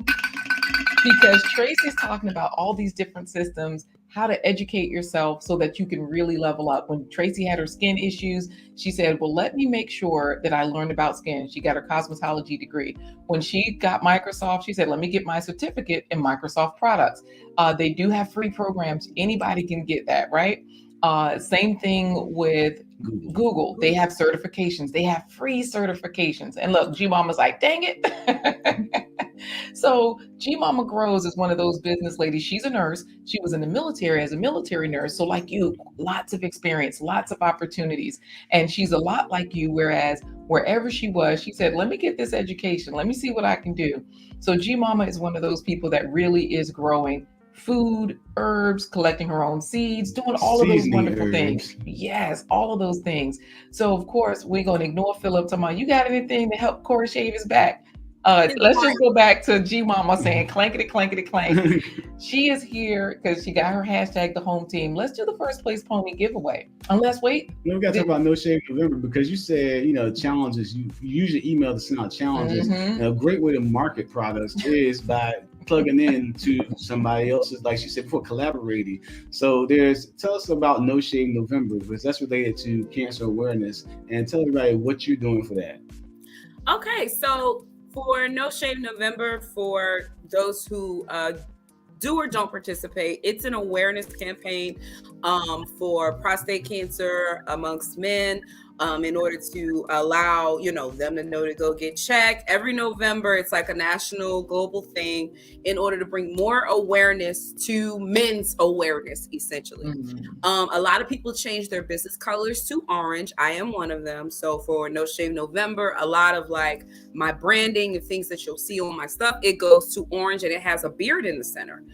because Tracy's talking about all these different systems, how to educate yourself so that you can really level up. When Tracy had her skin issues, she said, well, let me make sure that I learned about skin. She got her cosmetology degree. When she got Microsoft, she said, let me get my certificate in Microsoft products. They do have free programs. Anybody can get that, right? Same thing with Google. They have certifications. They have free certifications. And look, G Mama's like, dang it. So G Mama Grows is one of those business ladies. She's a nurse. She was in the military as a military nurse. So like you, lots of experience, lots of opportunities. And she's a lot like you, whereas wherever she was, she said, let me get this education. Let me see what I can do. So G Mama is one of those people that really is growing food, herbs, collecting her own seeds, doing all of those Seasoning wonderful things. herbs. Yes, all of those things. So of course we're gonna ignore Philip talking about, you got anything to help Corey shave his back? Let's just go back to G Mama saying clankety clankety clank. She is here because she got her hashtag the home team. Let's do the first place pony giveaway. Unless wait, We got to talk about No Shave November because you said, challenges. You usually email to send out challenges. And a great way to market products is by plugging in to somebody else's, like she said before, collaborating. So tell us about No Shave November, because that's related to cancer awareness, and tell everybody what you're doing for that. Okay, so for No Shave November, for those who do or don't participate, it's an awareness campaign for prostate cancer amongst men, in order to allow them to know to go get checked every November. It's like a national global thing in order to bring more awareness to men's awareness, essentially. A lot of people change their business colors to orange. I am one of them. So for No Shave November, a lot of like my branding and things that you'll see on my stuff, it goes to orange and it has a beard in the center.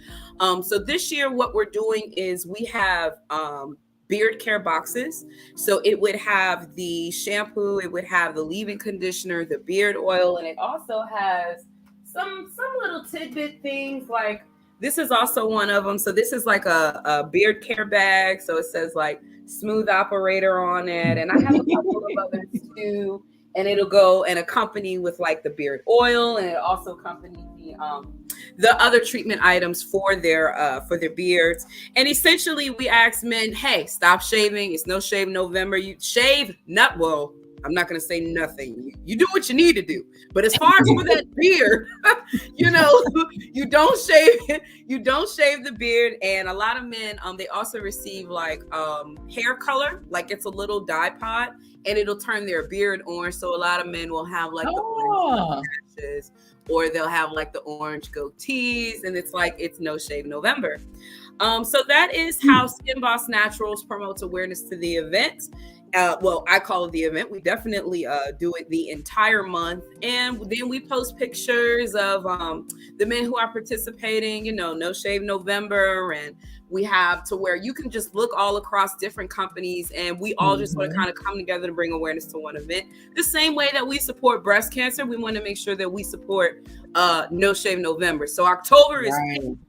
So this year what we're doing is we have beard care boxes. So it would have the shampoo, it would have the leave-in conditioner, the beard oil, and it also has some little tidbit things. Like this is also one of them. So this is like a beard care bag. So it says like Smooth Operator on it, and I have a couple of others too. And it'll go and accompany with like the beard oil, and it also accompany the other treatment items for their beards. And essentially we ask men, hey, stop shaving. It's No Shave November. You shave, I'm not going to say nothing. You do what you need to do. But as far as for that beard, you don't shave the beard. And a lot of men, they also receive like hair color, like it's a little dye pot, and it'll turn their beard orange. So a lot of men will have like the orange patches, or they'll have like the orange goatees, and it's like it's No Shave November. So that is how Skyn Boss Naturals promotes awareness to the event. Well, I call it the event. We definitely do it the entire month. And then we post pictures of the men who are participating, No Shave November. And we have to where you can just look all across different companies, and we all just want to kind of come together to bring awareness to one event. The same way that we support breast cancer, we want to make sure that we support No Shave November. So October is pink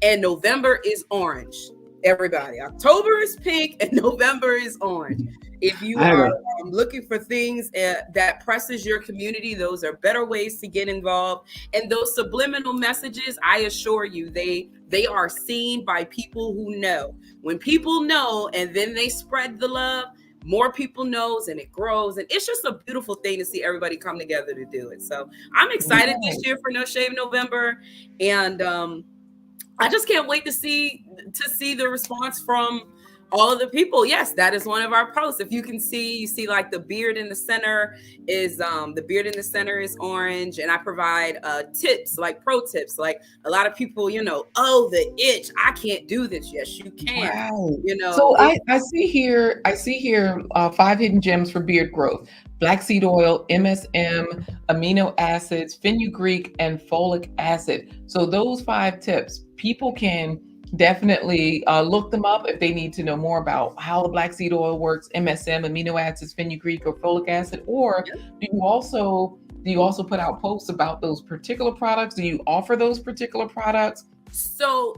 and November is orange. Everybody, October is pink and November is orange. If you are looking for things that presses your community, those are better ways to get involved. And those subliminal messages, I assure you, they are seen by people who know. When people know and then they spread the love, more people knows and it grows. And it's just a beautiful thing to see everybody come together to do it. So I'm excited this year for No Shave November. And I just can't wait to see the response from all of the people, yes, that is one of our posts. If you can see, you see like the beard in the center is orange, and I provide tips, like pro tips. Like a lot of people, oh, the itch, I can't do this. Yes, you can. Wow. So I see here 5 hidden gems for beard growth: black seed oil, MSM, amino acids, fenugreek, and folic acid. So those 5 tips, people can definitely look them up if they need to know more about how the black seed oil works, MSM, amino acids, fenugreek, or folic acid. Or do you also put out posts about those particular products? Do you offer those particular products? So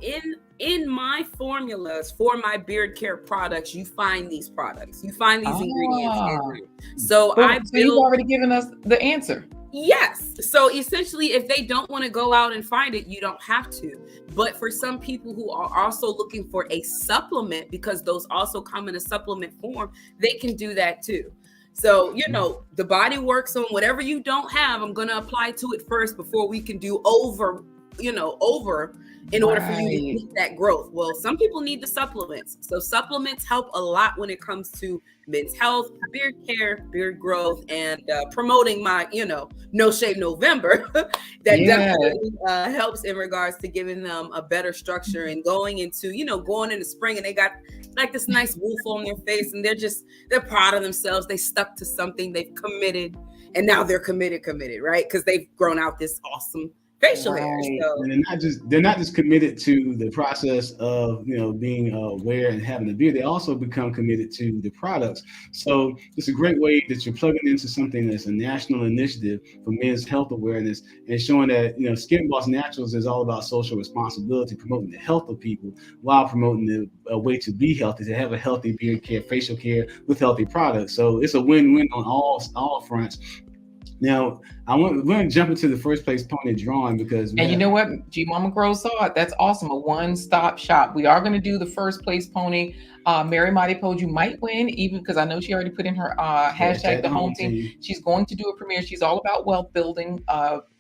in my formulas for my beard care products, you find these products. You find these ingredients in them. So you've already given us the answer. Yes. So essentially, if they don't want to go out and find it, you don't have to. But for some people who are also looking for a supplement, because those also come in a supplement form, they can do that too. So, the body works on whatever you don't have. I'm going to apply to it first before we can do over in order for you to get that growth. Well, some people need the supplements. So supplements help a lot when it comes to men's health, beard care, beard growth, and promoting my, No Shave November. That definitely helps in regards to giving them a better structure and going into spring, and they got like this nice woof on their face, and they're proud of themselves. They stuck to something, they've committed, and now they're committed, right? Because they've grown out this awesome facial hair. So. And they're not just committed to the process of being aware and having a beard. They also become committed to the products. So it's a great way that you're plugging into something that's a national initiative for men's health awareness, and showing that Skyn Boss Naturals is all about social responsibility, promoting the health of people while promoting a way to be healthy, to have a healthy beard care, facial care with healthy products. So it's a win-win on all fronts. Now, we're going to jump into the first place pony drawing because... And you know what? G Mama Grow saw it. That's awesome. A one-stop shop. We are going to do the first place pony. Mary Madipoju might win, even because I know she already put in her hashtag the home team. She's going to do a premiere. She's all about wealth building,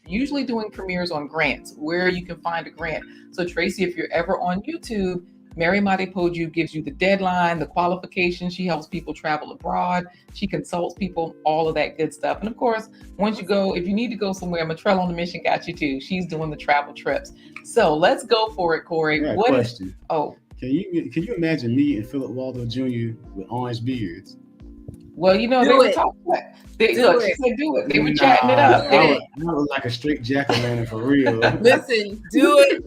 usually doing premieres on grants, where you can find a grant. So Traci, if you're ever on YouTube, Mary Madipoju gives you the deadline, the qualifications. She helps people travel abroad. She consults people, all of that good stuff. And of course, once you go, if you need to go somewhere, Matrell on the Mission got you too. She's doing the travel trips. So let's go for it, Corey. Question. Can you imagine me and Philip Waldo Jr. with orange beards? Well, they were talking about it. She said do it. They were chatting it up. I look like a straight jack-o'-lantern for real. Listen, do it.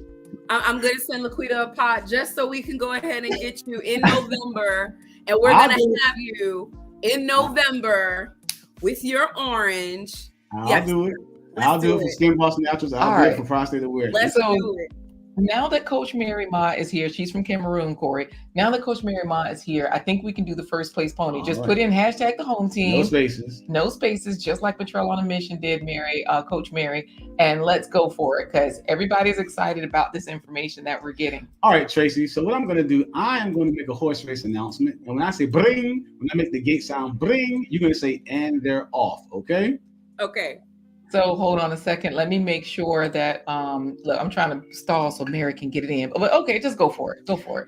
I'm going to send Laquita a pot just so we can go ahead and get you in November. And we're going to have you in November with your orange. I'll do it. I'll do it for Skyn Boss Naturals. I'll do it for prostate awareness. Let's do it. Now that Coach Mary Ma is here, she's from Cameroon, Corey. Now that Coach Mary Ma is here, I think we can do the first place pony. Just put in hashtag the home team. No spaces, just like Matrell on a Mission did, Coach Mary. And let's go for it, because everybody's excited about this information that we're getting. All right, Traci. So what I'm going to do, I am going to make a horse race announcement. And when I say bring, when I make the gate sound bring, you're going to say, and they're off. Okay? Okay. So hold on a second. Let me make sure that look, I'm trying to stall so Mary can get it in. But okay, just go for it. Go for it.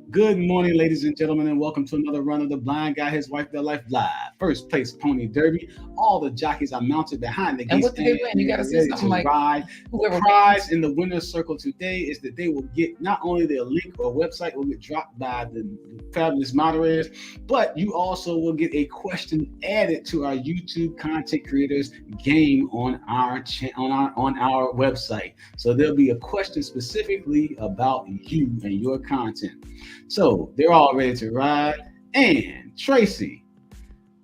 Good morning, ladies and gentlemen, and welcome to another run of the Blind Guy, His Wife, Their Life Live. First place pony derby. All the jockeys are mounted behind the gates. And what did they win? You got to say something like ride. The prize in the winner's circle today is that they will get not only their link or website will get dropped by the fabulous moderators, but you also will get a question added to our YouTube content creators game on our website. So there'll be a question specifically about you and your content. So they're all ready to ride. And Traci,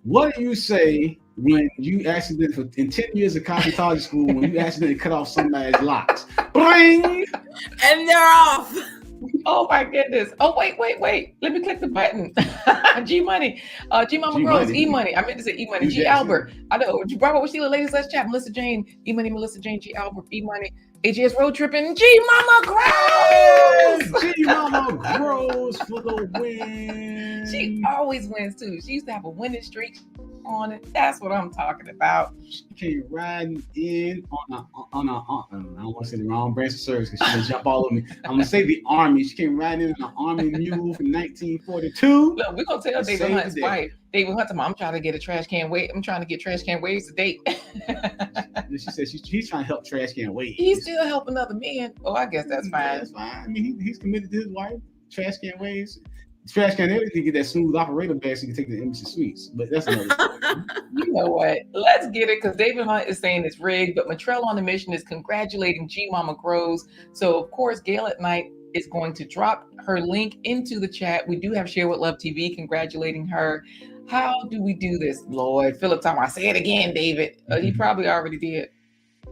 what do you say when you accidentally, in 10 years of cosmetology school, when you accidentally cut off somebody's locks? Bring! And they're off. Oh my goodness. Oh, wait. Let me click the button. G Money. G Mama Grows. E Money. I meant to say E Money. G Albert. I know. Bravo with Sheila. Ladies, let's chat. Melissa Jane. E Money, Melissa Jane. G Albert. E Money. AJS Road Tripping. G Mama Grows. G Mama Grows for the win. She always wins too. She used to have a winning streak. on it. That's what I'm talking about. She came riding in on I don't want to say the wrong branch of service because she's gonna jump all over me. I'm gonna say the army. She came riding in on an army mule from 1942. Look, we're gonna tell David Hunt's wife. David Hunt's mom, I'm trying to get a trash can wave. I'm trying to get trash can waves to date. She said he's trying to help trash can waves. He's still helping other men. Oh, I guess that's fine. Yeah, that's fine. I mean, he's committed to his wife. Trash can waves. Trash can everything. Get that smooth operator bag so you can take the embassy suites. But that's another story. You know what? Let's get it, because David Hunt is saying it's rigged, but Motrell on the Mission is congratulating G Mama Grows. So of course, Gail at Night is going to drop her link into the chat. We do have Share with Love TV congratulating her. How do we do this, Lord? Philip, time I say it again, David. He probably already did.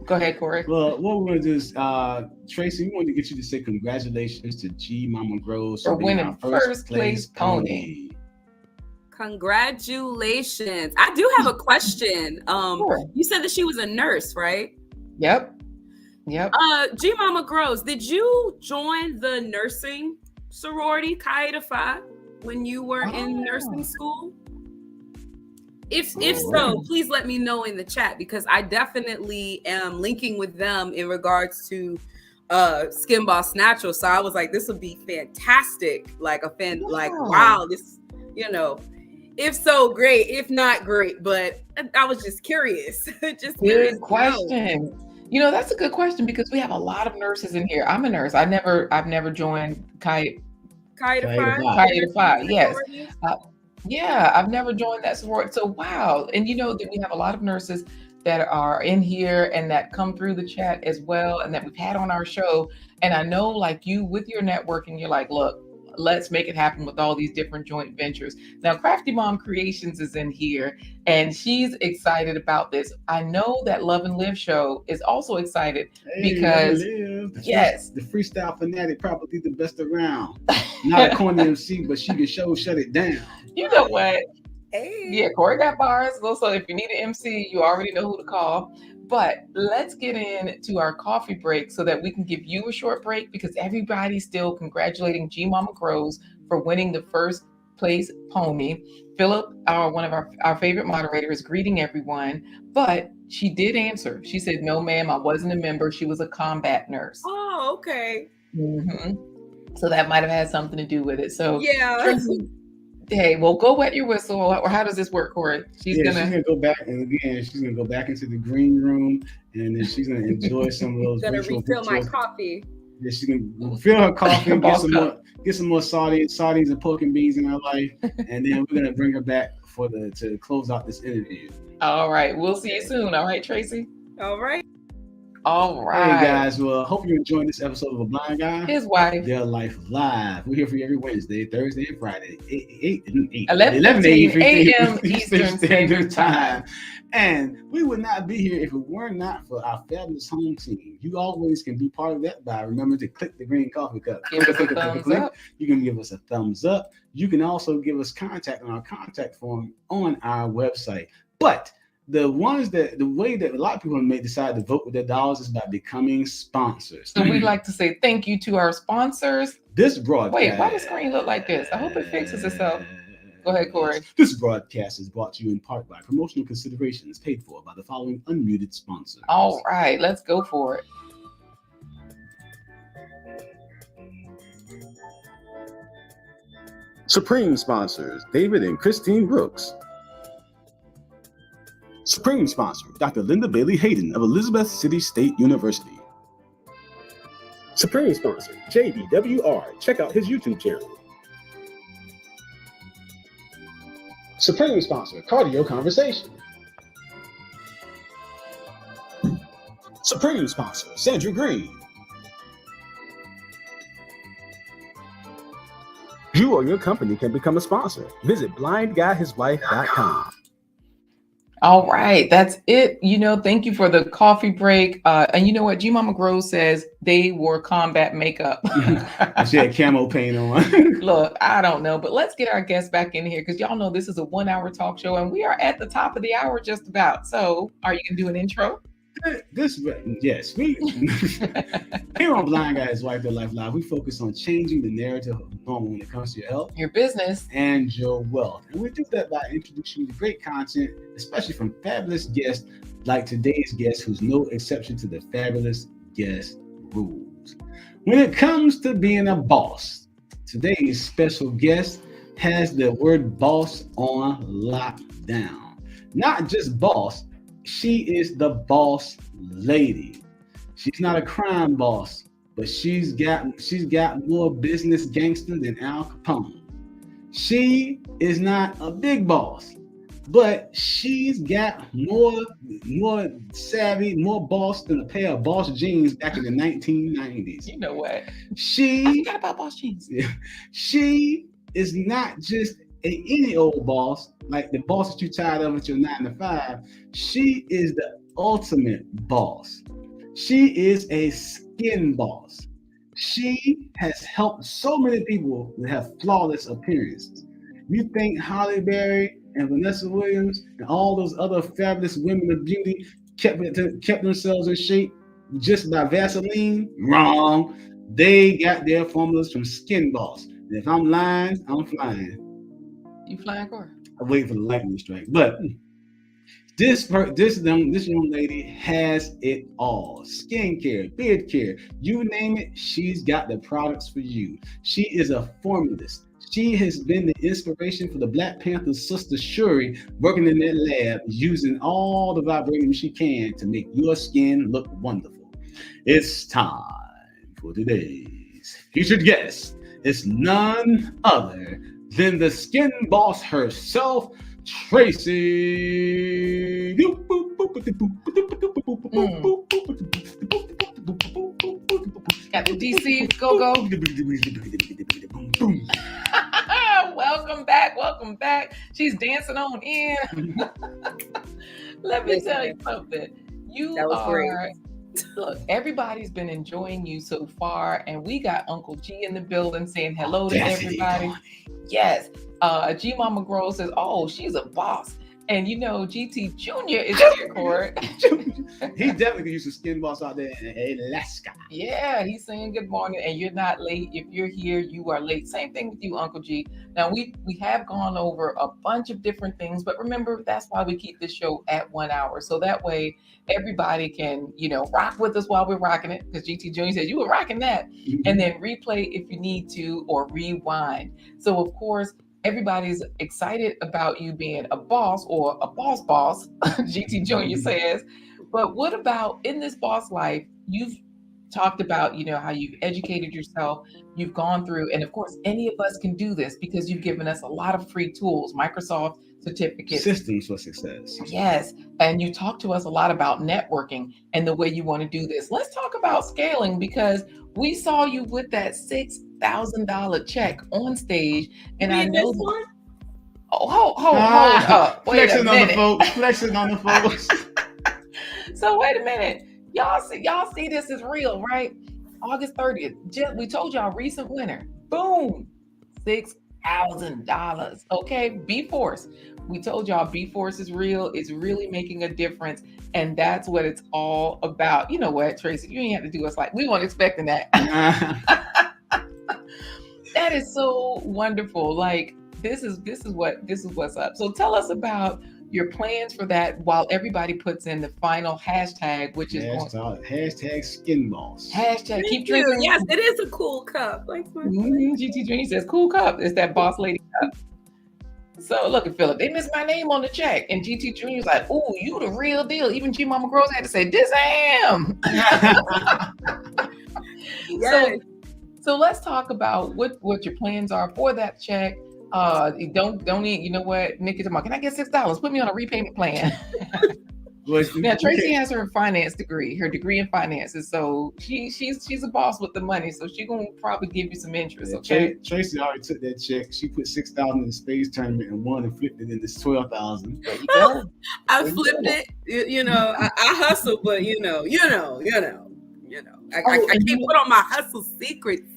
Go ahead, Corey. Well, what we're going to do is, Traci, we wanted to get you to say congratulations to G Mama Grows for winning first place pony. Congratulations. I do have a question. Sure. You said that she was a nurse, right? Yep. G Mama Grows, did you join the nursing sorority, Chi Eta Phi, when you were in nursing school? If so, please let me know in the chat, because I definitely am linking with them in regards to Skyn Boss Naturals. So I was like, this would be fantastic. Like wow, this, if so, great. If not, great. But I was just curious. Good question. That's a good question, because we have a lot of nurses in here. I'm a nurse. I've never joined Chi Eta Phi. Yes. Yeah, I've never joined that sorority. So wow. And that we have a lot of nurses that are in here and that come through the chat as well, and that we've had on our show. And I know, like you with your networking, you're like, look, let's make it happen with all these different joint ventures. Now, Crafty Mom Creations is in here, and she's excited about this. I know that Love and Live show is also excited because the freestyle fanatic, probably the best around. Not a corny MC, but she can shut it down. You know what? Hey. Yeah, Corey got bars. So if you need an MC, you already know who to call. But let's get into our coffee break so that we can give you a short break, because everybody's still congratulating G Mama Grows for winning the first place pony. Philip, one of our favorite moderators, greeting everyone, but she did answer. She said, no, ma'am, I wasn't a member. She was a combat nurse. Oh, okay. Mm-hmm. So that might have had something to do with it. So yeah. Traci, hey, well, go wet your whistle. Or how does this work, Corey? She's gonna go back, and again, she's gonna go back into the green room, and then she's gonna enjoy some of those. Gonna refill my coffee. Yeah, she's gonna refill her coffee, get some more sardines and pork and beans in her life, and then we're gonna bring her back to close out this interview. All right, we'll see you soon. All right, Traci. All right. Hey guys, well, hope you're enjoying this episode of A Blind Guy, His Wife, Their Life Live. We're here for you every Wednesday, Thursday, and Friday, 11 a.m. Eastern Standard Time. And we would not be here if it were not for our fabulous home team. You always can be part of that by remembering to click the green coffee cup. Give us a thumbs up. You can give us a thumbs up. You can also give us contact on our contact form on our website. But the way that a lot of people may decide to vote with their dollars is by becoming sponsors. So we'd like to say thank you to our sponsors. This broadcast. Wait, why does the screen look like this? I hope it fixes itself. Go ahead, Corey. This broadcast is brought to you in part by promotional considerations paid for by the following unmuted sponsors. All right, let's go for it. Supreme sponsors, David and Christine Brooks. Supreme sponsor, Dr. Linda Bailey Hayden of Elizabeth City State University. Supreme sponsor, JDWR. Check out his YouTube channel. Supreme sponsor, Cardio Conversation. Supreme sponsor, Sandra Green. You or your company can become a sponsor. Visit blindguyhiswife.com. All right, that's it. Thank you for the coffee break. And you know what? G Mama Grows says they wore combat makeup. She had camo paint on. Look, I don't know, but let's get our guests back in here, because y'all know this is a 1 hour talk show and we are at the top of the hour just about. So are you going to do an intro? Yes, we here on Blind Guys Wife Their Life Live, we focus on changing the narrative of normal when it comes to your health, your business, and your wealth. And we do that by introducing you to great content, especially from fabulous guests like today's guest, who's no exception to the fabulous guest rules. When it comes to being a boss, today's special guest has the word boss on lockdown. Not just boss, she is the boss lady. She's not a crime boss, but she's got more business gangster than Al Capone. She is not a big boss, but she's got more savvy, more boss than a pair of Boss jeans back in the 1990s. You know what? She forgot about Boss jeans. She is not just any old boss, like the boss that you tired of at your 9 to 5. She is the ultimate boss. She is a skin boss. She has helped so many people that have flawless appearances. You think Halle Berry and Vanessa Williams and all those other fabulous women of beauty kept themselves in shape just by Vaseline? Wrong. They got their formulas from Skyn Boss. And if I'm lying, I'm flying. You flying car? I wait for the lightning strike. But this young lady has it all. Skincare, beard care, you name it, she's got the products for you. She is a formulist. She has been the inspiration for the Black Panther's sister Shuri, working in that lab, using all the vibranium she can to make your skin look wonderful. It's time for today's featured guest. It's none other than the Skyn Boss herself, Traci. Got the DC go. Welcome back. She's dancing on in. Let me tell you something. That was great. Look, everybody's been enjoying you so far, and we got Uncle G in the building saying hello to everybody. Yes. G Mama Grow says, oh, she's a boss. And you know, GT Jr. is here, Court. He definitely could use some Skyn Boss out there in Alaska. Yeah, he's saying good morning, and you're not late. If you're here, you are late. Same thing with you, Uncle G. Now, we have gone over a bunch of different things, but remember, that's why we keep this show at 1 hour. So that way, everybody can, rock with us while we're rocking it, because GT Jr. said you were rocking that, and then replay if you need to, or rewind. So, of course, everybody's excited about you being a boss or a boss, GT Jr. says. But what about in this boss life? You've talked about, how you've educated yourself, you've gone through, and of course, any of us can do this because you've given us a lot of free tools, Microsoft certificates. Systems for success. Yes. And you talk to us a lot about networking and the way you want to do this. Let's talk about scaling, because we saw you with that $6,000 check on stage. And I know one. Hold up. Wait flexing a minute. Flexing on the folks. So wait a minute. Y'all see this is real, right? August 30th. We told y'all recent winner. Boom. $6,000. Okay. B-Force. We told y'all B-Force is real. It's really making a difference. And that's what it's all about. You know what, Traci? You ain't have to do us like we weren't expecting that. That is so wonderful. Like this is what's up. So tell us about your plans for that while everybody puts in the final hashtag, which is hashtag Skyn Boss. Hashtag keep drinking. Yes, it is a cool cup. Like GT Jr. says cool cup. It's that boss lady cup. So look at Philip. They missed my name on the check. And GT Jr. was like, oh, you the real deal. Even G Mama Grows had to say, this I am. Yes. So let's talk about what your plans are for that check. Don't need, you know what, Nikki, can I get $6? Put me on a repayment plan. Now Traci has her finance degree, her degree in finances. So she's a boss with the money. So she's gonna probably give you some interest. Okay. Traci already took that check. She put $6,000 in the space tournament and won and flipped it into $12,000. I flipped it. I hustle, but I can't put on my hustle secrets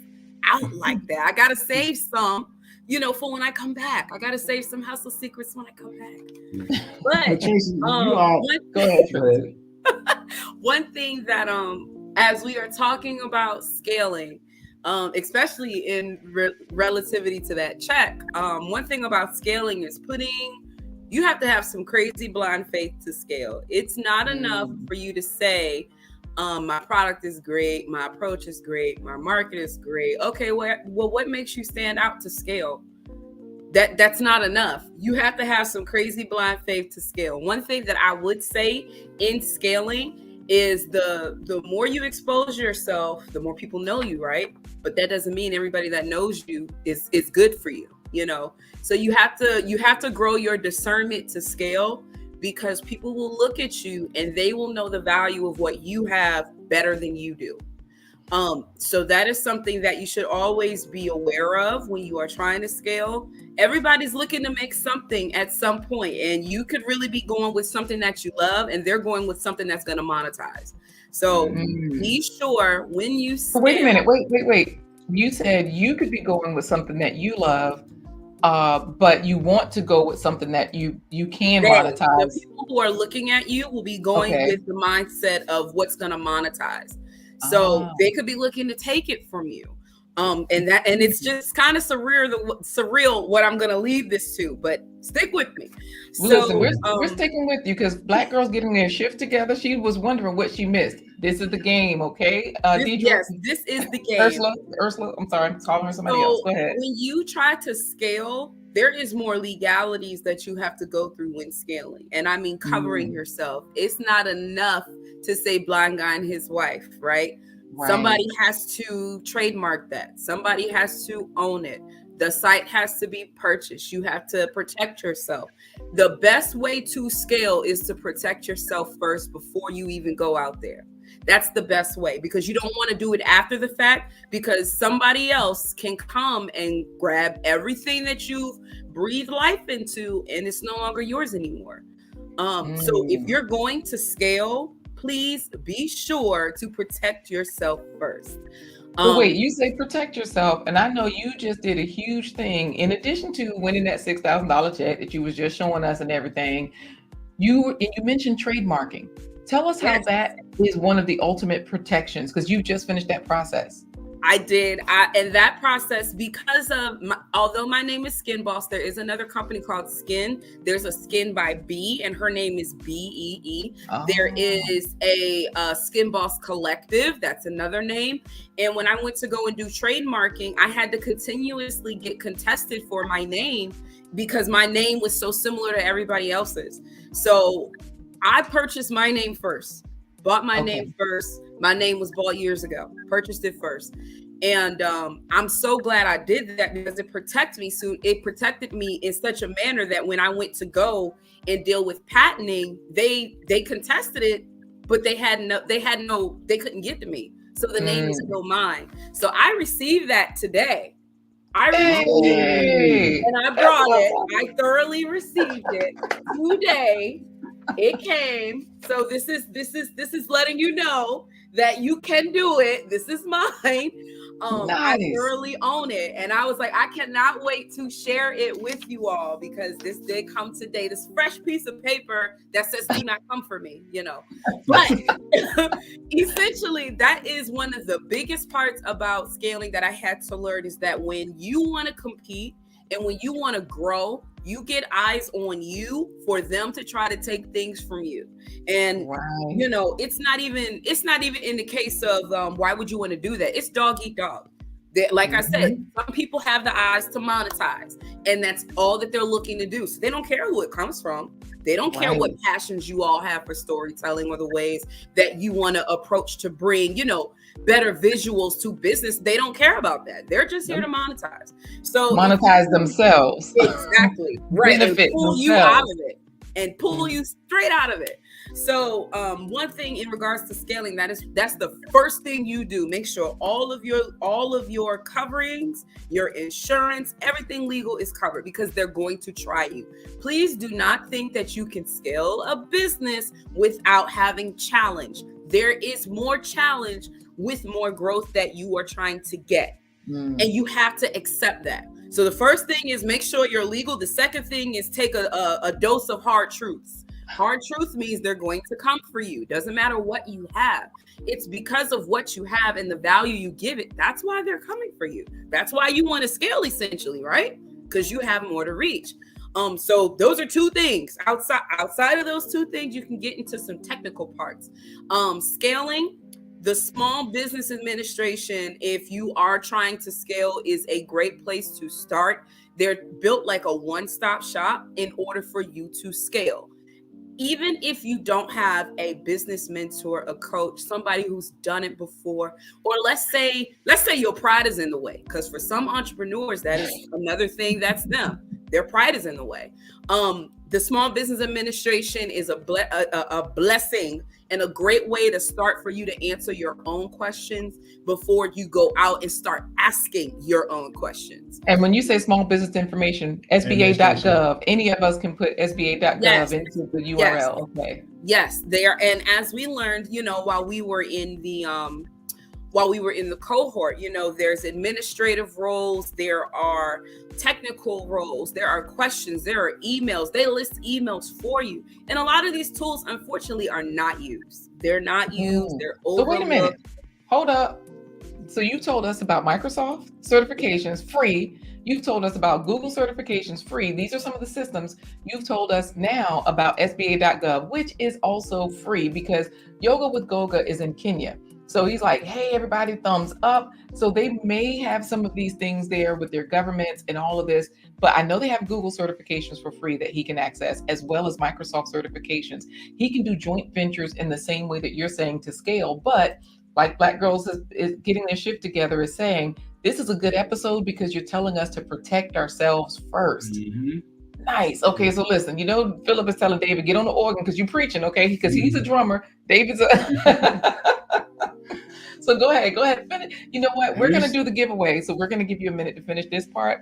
out like that. I gotta save some. For when I come back. I gotta save some hustle secrets when I come back. But Traci, go ahead. one thing that as we are talking about scaling, especially in relativity to that check, one thing about scaling is you have to have some crazy blind faith to scale. It's not enough for you to say, my product is great, my approach is great, my market is great. Okay, well, what makes you stand out to scale? That's not enough. You have to have some crazy blind faith to scale. One thing that I would say in scaling is the more you expose yourself, the more people know you, right? But that doesn't mean everybody that knows you is good for you, you know? So you have to grow your discernment to scale, because people will look at you and they will know the value of what you have better than you do. So that is something that you should always be aware of when you are trying to scale. Everybody's looking to make something at some point, and you could really be going with something that you love, and they're going with something that's going to monetize. So be sure when you scale. Wait a minute. Wait. You said you could be going with something that you love, but you want to go with something that you can monetize. The people who are looking at you will be going with the mindset of what's going to monetize. So they could be looking to take it from you. And it's just kind of surreal what I'm going to lead this to, but stick with me. Listen, we're sticking with you, because Black girls getting their shift together. She was wondering what she missed. This is the game, okay? Yes, this is the game. Ursula, I'm sorry, I'm calling her somebody else. Go ahead. When you try to scale, there is more legalities that you have to go through when scaling. And I mean, covering yourself. It's not enough to say blind guy and his wife, right? Somebody has to trademark that. Somebody has to own it. The site has to be purchased. You have to protect yourself. The best way to scale is to protect yourself first before you even go out there. That's the best way, because you don't want to do it after the fact, because somebody else can come and grab everything that you've breathed life into, and it's no longer yours anymore. So if you're going to scale, please be sure to protect yourself first. But wait, you say protect yourself, and I know you just did a huge thing. In addition to winning that $6,000 check that you was just showing us and everything, you mentioned trademarking. Tell us how that is one of the ultimate protections, because you just finished that process. I did. And that process, because of although my name is Skyn Boss, there is another company called Skyn. There's a Skyn by B, and her name is BEE. There is a Skyn Boss Collective. That's another name. And when I went to go and do trademarking, I had to continuously get contested for my name, because my name was so similar to everybody else's. So I purchased my name first, bought my name first. My name was bought years ago, purchased it first. And I'm so glad I did that, because it protected me. So it protected me in such a manner that when I went to go and deal with patenting, they contested it, but they couldn't get to me. So the name is still mine. So I received that today. And I brought it. I thoroughly received it today. It came. So this is letting you know that you can do it. This is mine. Nice. I thoroughly own it. And I was like, I cannot wait to share it with you all, because this did come today. This fresh piece of paper that says do not come for me, you know. But essentially, that is one of the biggest parts about scaling that I had to learn, is that when you want to compete and when you want to grow, you get eyes on you for them to try to take things from you. And you know, it's not even in the case of why would you want to do that? It's dog eat dog. Like I said, some people have the eyes to monetize, and that's all that they're looking to do. So they don't care who it comes from. They don't care what passions you all have for storytelling or the ways that you want to approach to bring, you know, better visuals to business. They don't care about that. They're just here to monetize. So monetize themselves. Exactly. Right. Benefit and pull themselves. You out of it. And pull you straight out of it. So one thing in regards to scaling, that's the first thing you do. Make sure all of your coverings, your insurance, everything legal is covered, because they're going to try you. Please do not think that you can scale a business without having challenge. There is more challenge with more growth that you are trying to get. And you have to accept that. So the first thing is make sure you're legal. The second thing is take a dose of hard truths. Hard truth means they're going to come for you. Doesn't matter what you have. It's because of what you have and the value you give it. That's why they're coming for you. That's why you want to scale, essentially, right? Because you have more to reach. So those are two things. Outside of those two things, you can get into some technical parts. Scaling, the Small Business Administration, if you are trying to scale, is a great place to start. They're built like a one-stop shop in order for you to scale. Even if you don't have a business mentor, a coach, somebody who's done it before, or let's say your pride is in the way, because for some entrepreneurs, that is another thing that's them. Their pride is in the way. The Small Business Administration is a blessing and a great way to start for you to answer your own questions before you go out and start asking your own questions. And when you say small business information, SBA.gov, any of us can put SBA.gov into the URL. Yes. Okay. Yes, they are. And as we learned, while we were in the cohort, there's administrative roles, there are technical roles, there are questions, there are emails. They list emails for you. And a lot of these tools, unfortunately, are not used. They're not used. They're overlooked. So wait a minute. Hold up. So you told us about Microsoft certifications free. You've told us about Google certifications free. These are some of the systems. You've told us now about SBA.gov, which is also free because Yoga with Goga is in Kenya. So he's like, hey, everybody, thumbs up. So they may have some of these things there with their governments and all of this, but I know they have Google certifications for free that he can access, as well as Microsoft certifications. He can do joint ventures in the same way that you're saying to scale. But like Black Girls is getting their shift together is saying, this is a good episode because you're telling us to protect ourselves first. Mm-hmm. Nice. Okay, so listen, Philip is telling David, get on the organ because you're preaching, okay? Because he's a drummer. David's a... So go ahead, finish. You know what? We're going to do the giveaway. So we're going to give you a minute to finish this part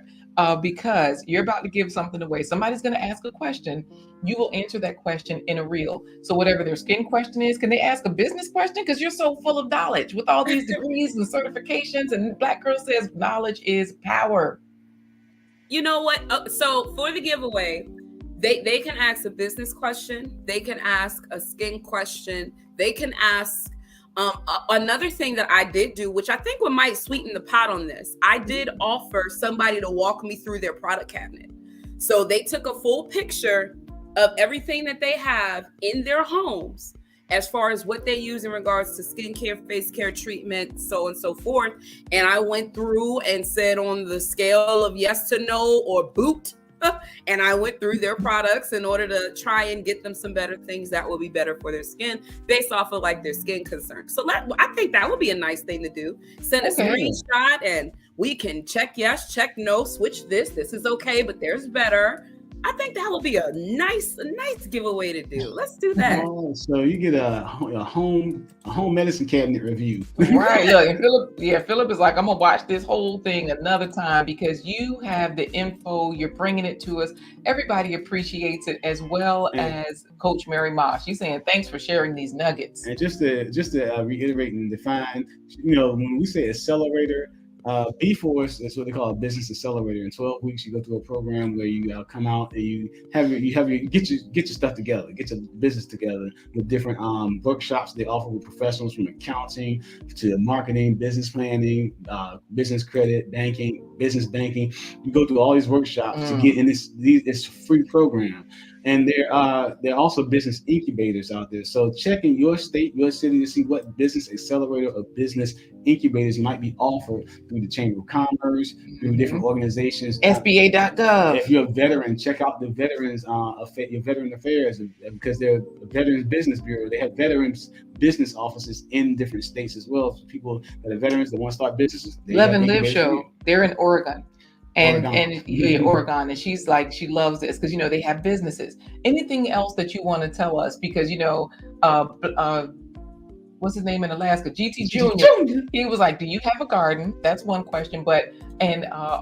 because you're about to give something away. Somebody's going to ask a question. You will answer that question in a reel. So whatever their skin question is, can they ask a business question? Because you're so full of knowledge with all these degrees and certifications. And Black Girl says knowledge is power. You know what? So for the giveaway, they can ask a business question. They can ask a skin question. They can ask another thing that I did do, which I think might sweeten the pot on this. I did offer somebody to walk me through their product cabinet. So they took a full picture of everything that they have in their homes as far as what they use in regards to skincare, face care treatment, so on and so forth. And I went through and said on the scale of yes to no or boot, and I went through their products in order to try and get them some better things that will be better for their skin based off of like their skin concerns. So I think that would be a nice thing to do. Send a screenshot and we can check yes, check no, switch this. This is okay, but there's better. I think that would be a nice giveaway to do. Let's do that. So you get a home medicine cabinet review. Right. Look, and Philip is like, I'm gonna watch this whole thing another time because you have the info. You're bringing it to us. Everybody appreciates it as well as Coach Mary Moss. She's saying thanks for sharing these nuggets. And just to reiterate and define, when we say accelerator. B-Force is what they call a business accelerator. In 12 weeks, you go through a program where you come out and you get your stuff together, get your business together with different workshops they offer with professionals from accounting to marketing, business planning, business credit, banking, business banking. You go through all these workshops to get in this free program. And there are also business incubators out there. So check in your state, your city to see what business accelerator or business incubators might be offered through the Chamber of Commerce, through different organizations. SBA.gov. If you're a veteran, check out the veterans, your veteran affairs, because they're a Veterans Business Bureau. They have veterans business offices in different states as well. So people that are veterans that want to start businesses. Love and Live Show. They're in Oregon. Oregon, and she's like, she loves this because they have businesses. Anything else that you want to tell us? Because what's his name in Alaska? GT Jr. He was like, do you have a garden? That's one question. But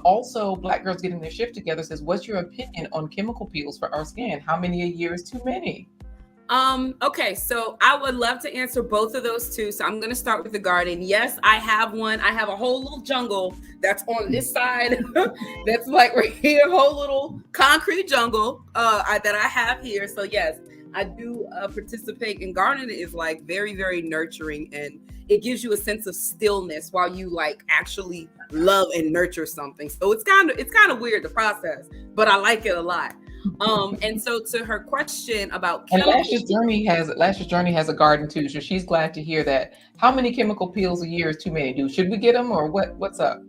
also Black Girls Getting Their Shift Together says, what's your opinion on chemical peels for our skin? How many a year is too many? Okay, so I would love to answer both of those too. So I'm going to start with the garden. Yes, I have one. I have a whole little jungle that's on this side. That's like right here, a whole little concrete jungle that I have here. So yes, I do participate, and gardening is like very, very nurturing, and it gives you a sense of stillness while you like actually love and nurture something. So it's kind of weird, the process, but I like it a lot. And so to her question about and Lash's Journey has a garden too, so she's glad to hear that. How many chemical peels a year is too many? Should we get them, or what's up?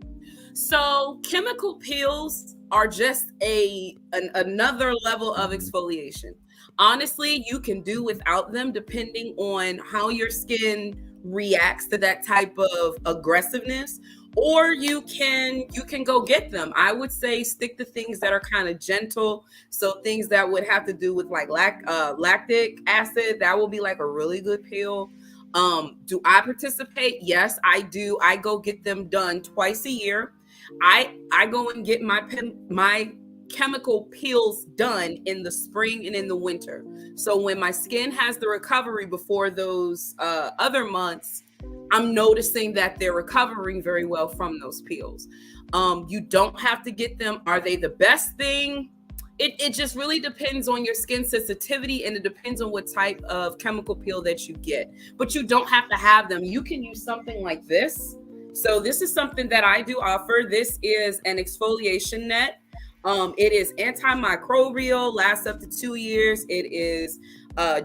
So chemical peels are just another level of exfoliation. Honestly, you can do without them depending on how your skin reacts to that type of aggressiveness, or you can go get them. I would say stick to things that are kind of gentle. So things that would have to do with like lactic acid, that will be like a really good peel. Do I participate? Yes, I do. I go get them done twice a year. I go and get my chemical peels done in the spring and in the winter. So when my skin has the recovery before those other months, I'm noticing that they're recovering very well from those peels. You don't have to get them. Are they the best thing? It just really depends on your skin sensitivity, and it depends on what type of chemical peel that you get. But you don't have to have them. You can use something like this. So this is something that I do offer. This is an exfoliation net. It is antimicrobial, lasts up to 2 years. It is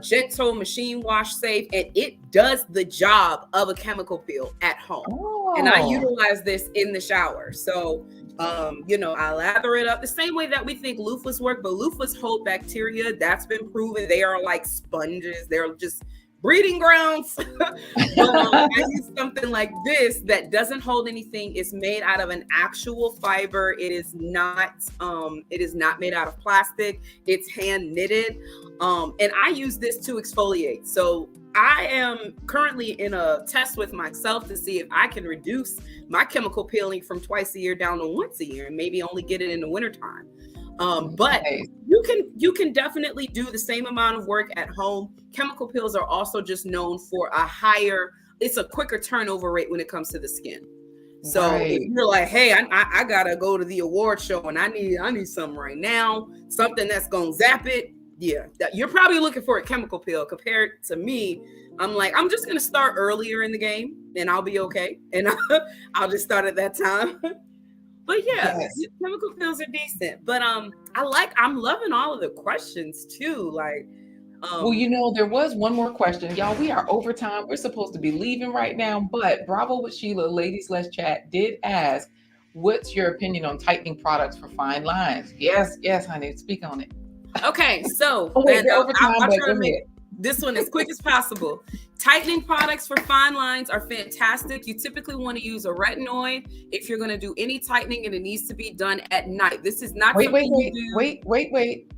gentle, machine wash safe, and it does the job of a chemical peel at home. Oh. And I utilize this in the shower. So, I lather it up the same way that we think loofahs work, but loofahs hold bacteria. That's been proven. They are like sponges. They're just breeding grounds. I use something like this that doesn't hold anything. It's made out of an actual fiber. It is not made out of plastic. It's hand knitted. And I use this to exfoliate. So I am currently in a test with myself to see if I can reduce my chemical peeling from twice a year down to once a year, and maybe only get it in the wintertime. But you can definitely do the same amount of work at home. Chemical peels are also just known for it's a quicker turnover rate when it comes to the skin. So if you're like, hey, I gotta go to the award show and I need something right now, something that's gonna zap it. Yeah, you're probably looking for a chemical peel. Compared to me, I'm like, I'm just gonna start earlier in the game and I'll be okay. And I'll just start at that time. But yeah, yes. Chemical peels are decent. But I'm loving all of the questions too. Like, well, there was one more question, y'all. We are over time. We're supposed to be leaving right now, but Bravo with Sheila, Ladies Let's Chat, did ask, what's your opinion on tightening products for fine lines? Yes, honey, speak on it. Okay, so I'll try to make this one as quick as possible. Tightening products for fine lines are fantastic. You typically want to use a retinoid if you're going to do any tightening, and it needs to be done at night. This is not wait.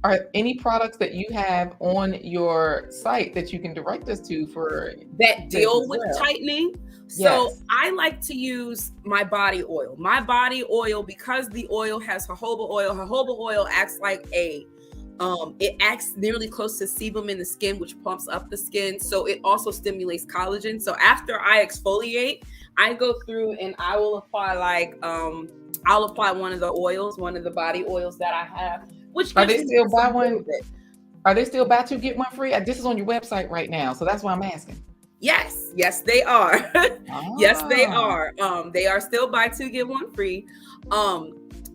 Are any products that you have on your site that you can direct us to for that deal with tightening? So I like to use my body oil. My body oil, because the oil has jojoba oil. Jojoba oil acts like it acts nearly close to sebum in the skin, which pumps up the skin. So it also stimulates collagen. So after I exfoliate, I go through and I will apply I'll apply one of the body oils that I have. Which are they still buy one? Are they still buy two get one free? This is on your website right now, so that's why I'm asking. Yes, they are. Yes, they are. They are still buy two get one free.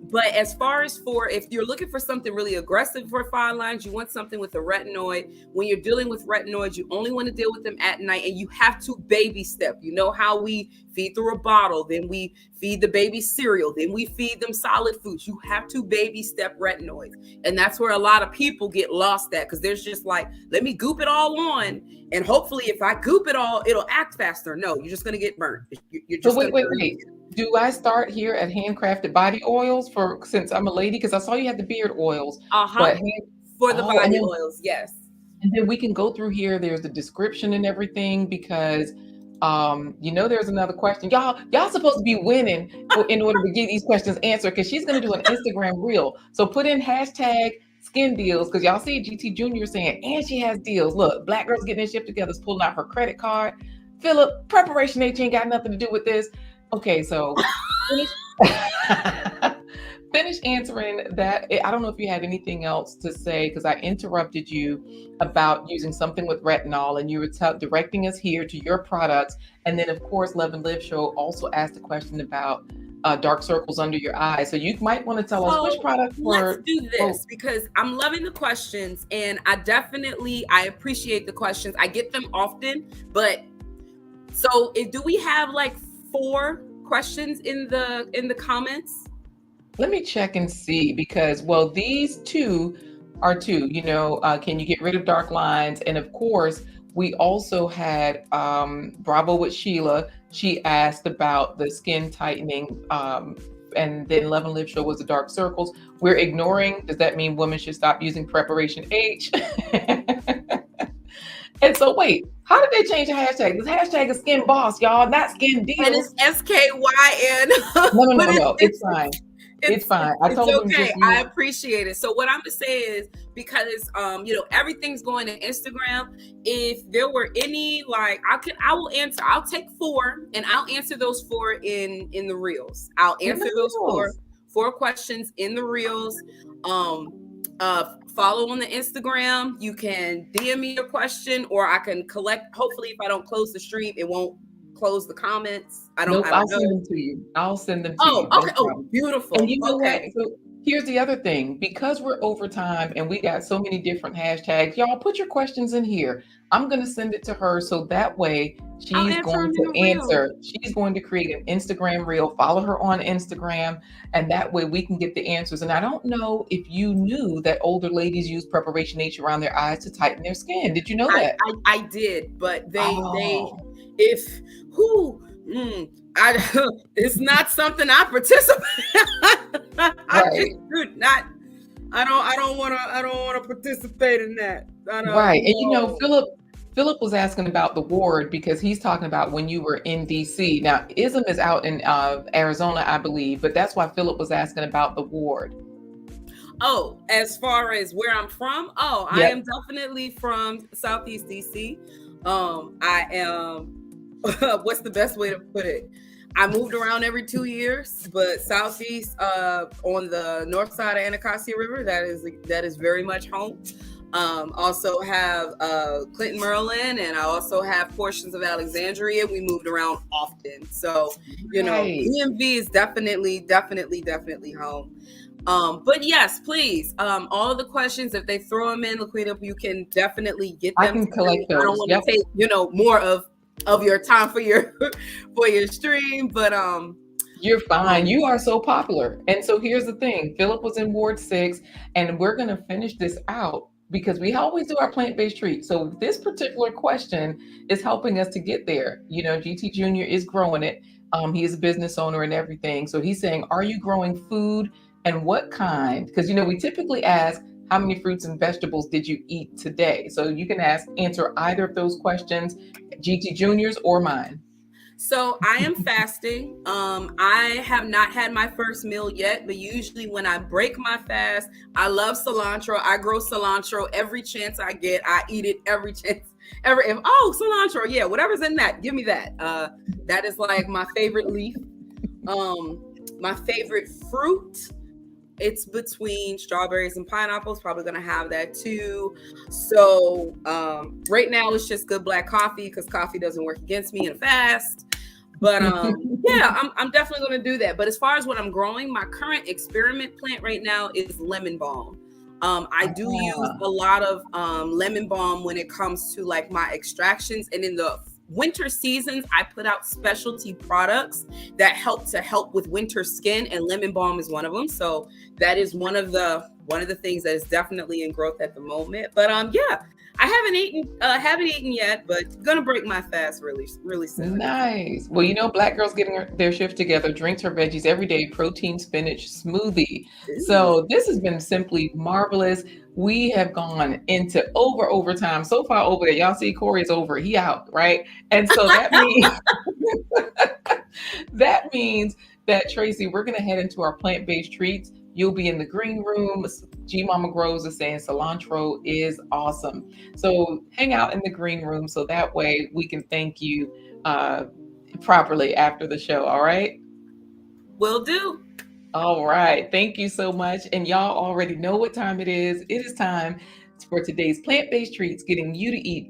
But as far as if you're looking for something really aggressive for fine lines, you want something with a retinoid. When you're dealing with retinoids, you only want to deal with them at night, and you have to baby step. You know how we feed through a bottle, then we feed the baby cereal, then we feed them solid foods. You have to baby step retinoids. And that's where a lot of people get lost at, because there's just like, let me goop it all on, and hopefully if I goop it all, it'll act faster. No, you're just going to get burnt. You're just wait. Do I start here at handcrafted body oils since I'm a lady? Because I saw you had the beard oils. But for the body oils, yes. And then we can go through here. There's the description and everything, because there's another question. Y'all supposed to be winning in order to get these questions answered, because she's going to do an Instagram reel. So put in hashtag skin deals, because y'all see GT Jr. saying, and she has deals. Look, Black girls getting their shit together, is pulling out her credit card. Philip, Preparation H ain't got nothing to do with this. Okay, so finish answering that. I don't know if you had anything else to say because I interrupted you about using something with retinol, and you were directing us here to your products. And then, of course, Love and Live Show also asked a question about dark circles under your eyes. So you might want to tell us which product let's do this because I'm loving the questions, and I appreciate the questions. I get them often, but so do we have like 4 questions in the comments? Let me check and see because, well, these 2 are 2. Can you get rid of dark lines? And of course, we also had Bravo with Sheila. She asked about the skin tightening. And then Love and Live Show was the dark circles. We're ignoring. Does that mean women should stop using Preparation H? And so wait, how did they change the hashtag? This hashtag is Skyn Boss, y'all, not Skin Deals. And it's SKYN. No, it's fine. It's fine. I told them okay. I appreciate it. So what I'm gonna say is because everything's going to Instagram. If there were any I will answer. I'll take 4 and I'll answer those 4 in the reels. I'll answer those 4 questions in the reels. Follow on the Instagram. You can DM me your question, or I can collect. Hopefully, if I don't close the stream, it won't close the comments. I'll send them to you. I'll send them to you. Okay. Oh, beautiful. And you know what? So here's the other thing. Because we're over time and we got so many different hashtags, y'all put your questions in here. I'm going to send it to her so that way she's going to answer. She's going to create an Instagram reel. Follow her on Instagram, and that way we can get the answers. And I don't know if you knew that older ladies use Preparation H around their eyes to tighten their skin. Did you know that? I did, but it's not something I participate. I don't want to participate in that. Right. And Philip was asking about the ward because he's talking about when you were in DC. Now, ISM is out in Arizona, I believe, but that's why Philip was asking about the ward. Oh, as far as where I'm from? Oh, yep. I am definitely from Southeast DC. I am, what's the best way to put it? I moved around every 2 years, but Southeast on the north side of Anacostia River, that is very much home. Also have Clinton, Maryland, and I also have portions of Alexandria. We moved around often. So, DMV is definitely home. But yes, please, all of the questions, if they throw them in, LaQuita, you can definitely get them. I can collect those. I don't want to take, more of your time for your stream, but you're fine. You are so popular. And so here's the thing. Philip was in Ward 6, and we're going to finish this out because we always do our plant-based treats. So this particular question is helping us to get there. GT Jr. is growing it. He is a business owner and everything. So he's saying, are you growing food and what kind? Because, we typically ask, how many fruits and vegetables did you eat today? So you can answer either of those questions, GT Jr.'s or mine. So I am fasting. I have not had my first meal yet, but usually when I break my fast, I love cilantro. I grow cilantro every chance I get. I eat it every chance. Cilantro, yeah, whatever's in that, give me that. That is like my favorite leaf. My favorite fruit, it's between strawberries and pineapples. Probably gonna have that too. So right now it's just good black coffee because coffee doesn't work against me in a fast. But yeah, I'm definitely gonna do that. But as far as what I'm growing, my current experiment plant right now is lemon balm. I do use a lot of lemon balm when it comes to like my extractions, and in the winter seasons, I put out specialty products that help with winter skin, and lemon balm is one of them. So that is one of the things that is definitely in growth at the moment. But yeah, I haven't eaten yet, but gonna break my fast really soon. Nice. Well, Black girls getting their shift together, drinks her veggies every day, protein spinach smoothie. Ooh. So this has been simply marvelous. We have gone into overtime, so far over there. Y'all see Corey is over, he out, right? And so that means that Traci, we're gonna head into our plant-based treats. You'll be in the green room. G Mama Grows is saying cilantro is awesome. So hang out in the green room so that way we can thank you properly after the show. All right? Will do. All right. Thank you so much. And y'all already know what time it is. It is time for today's plant-based treats, getting you to eat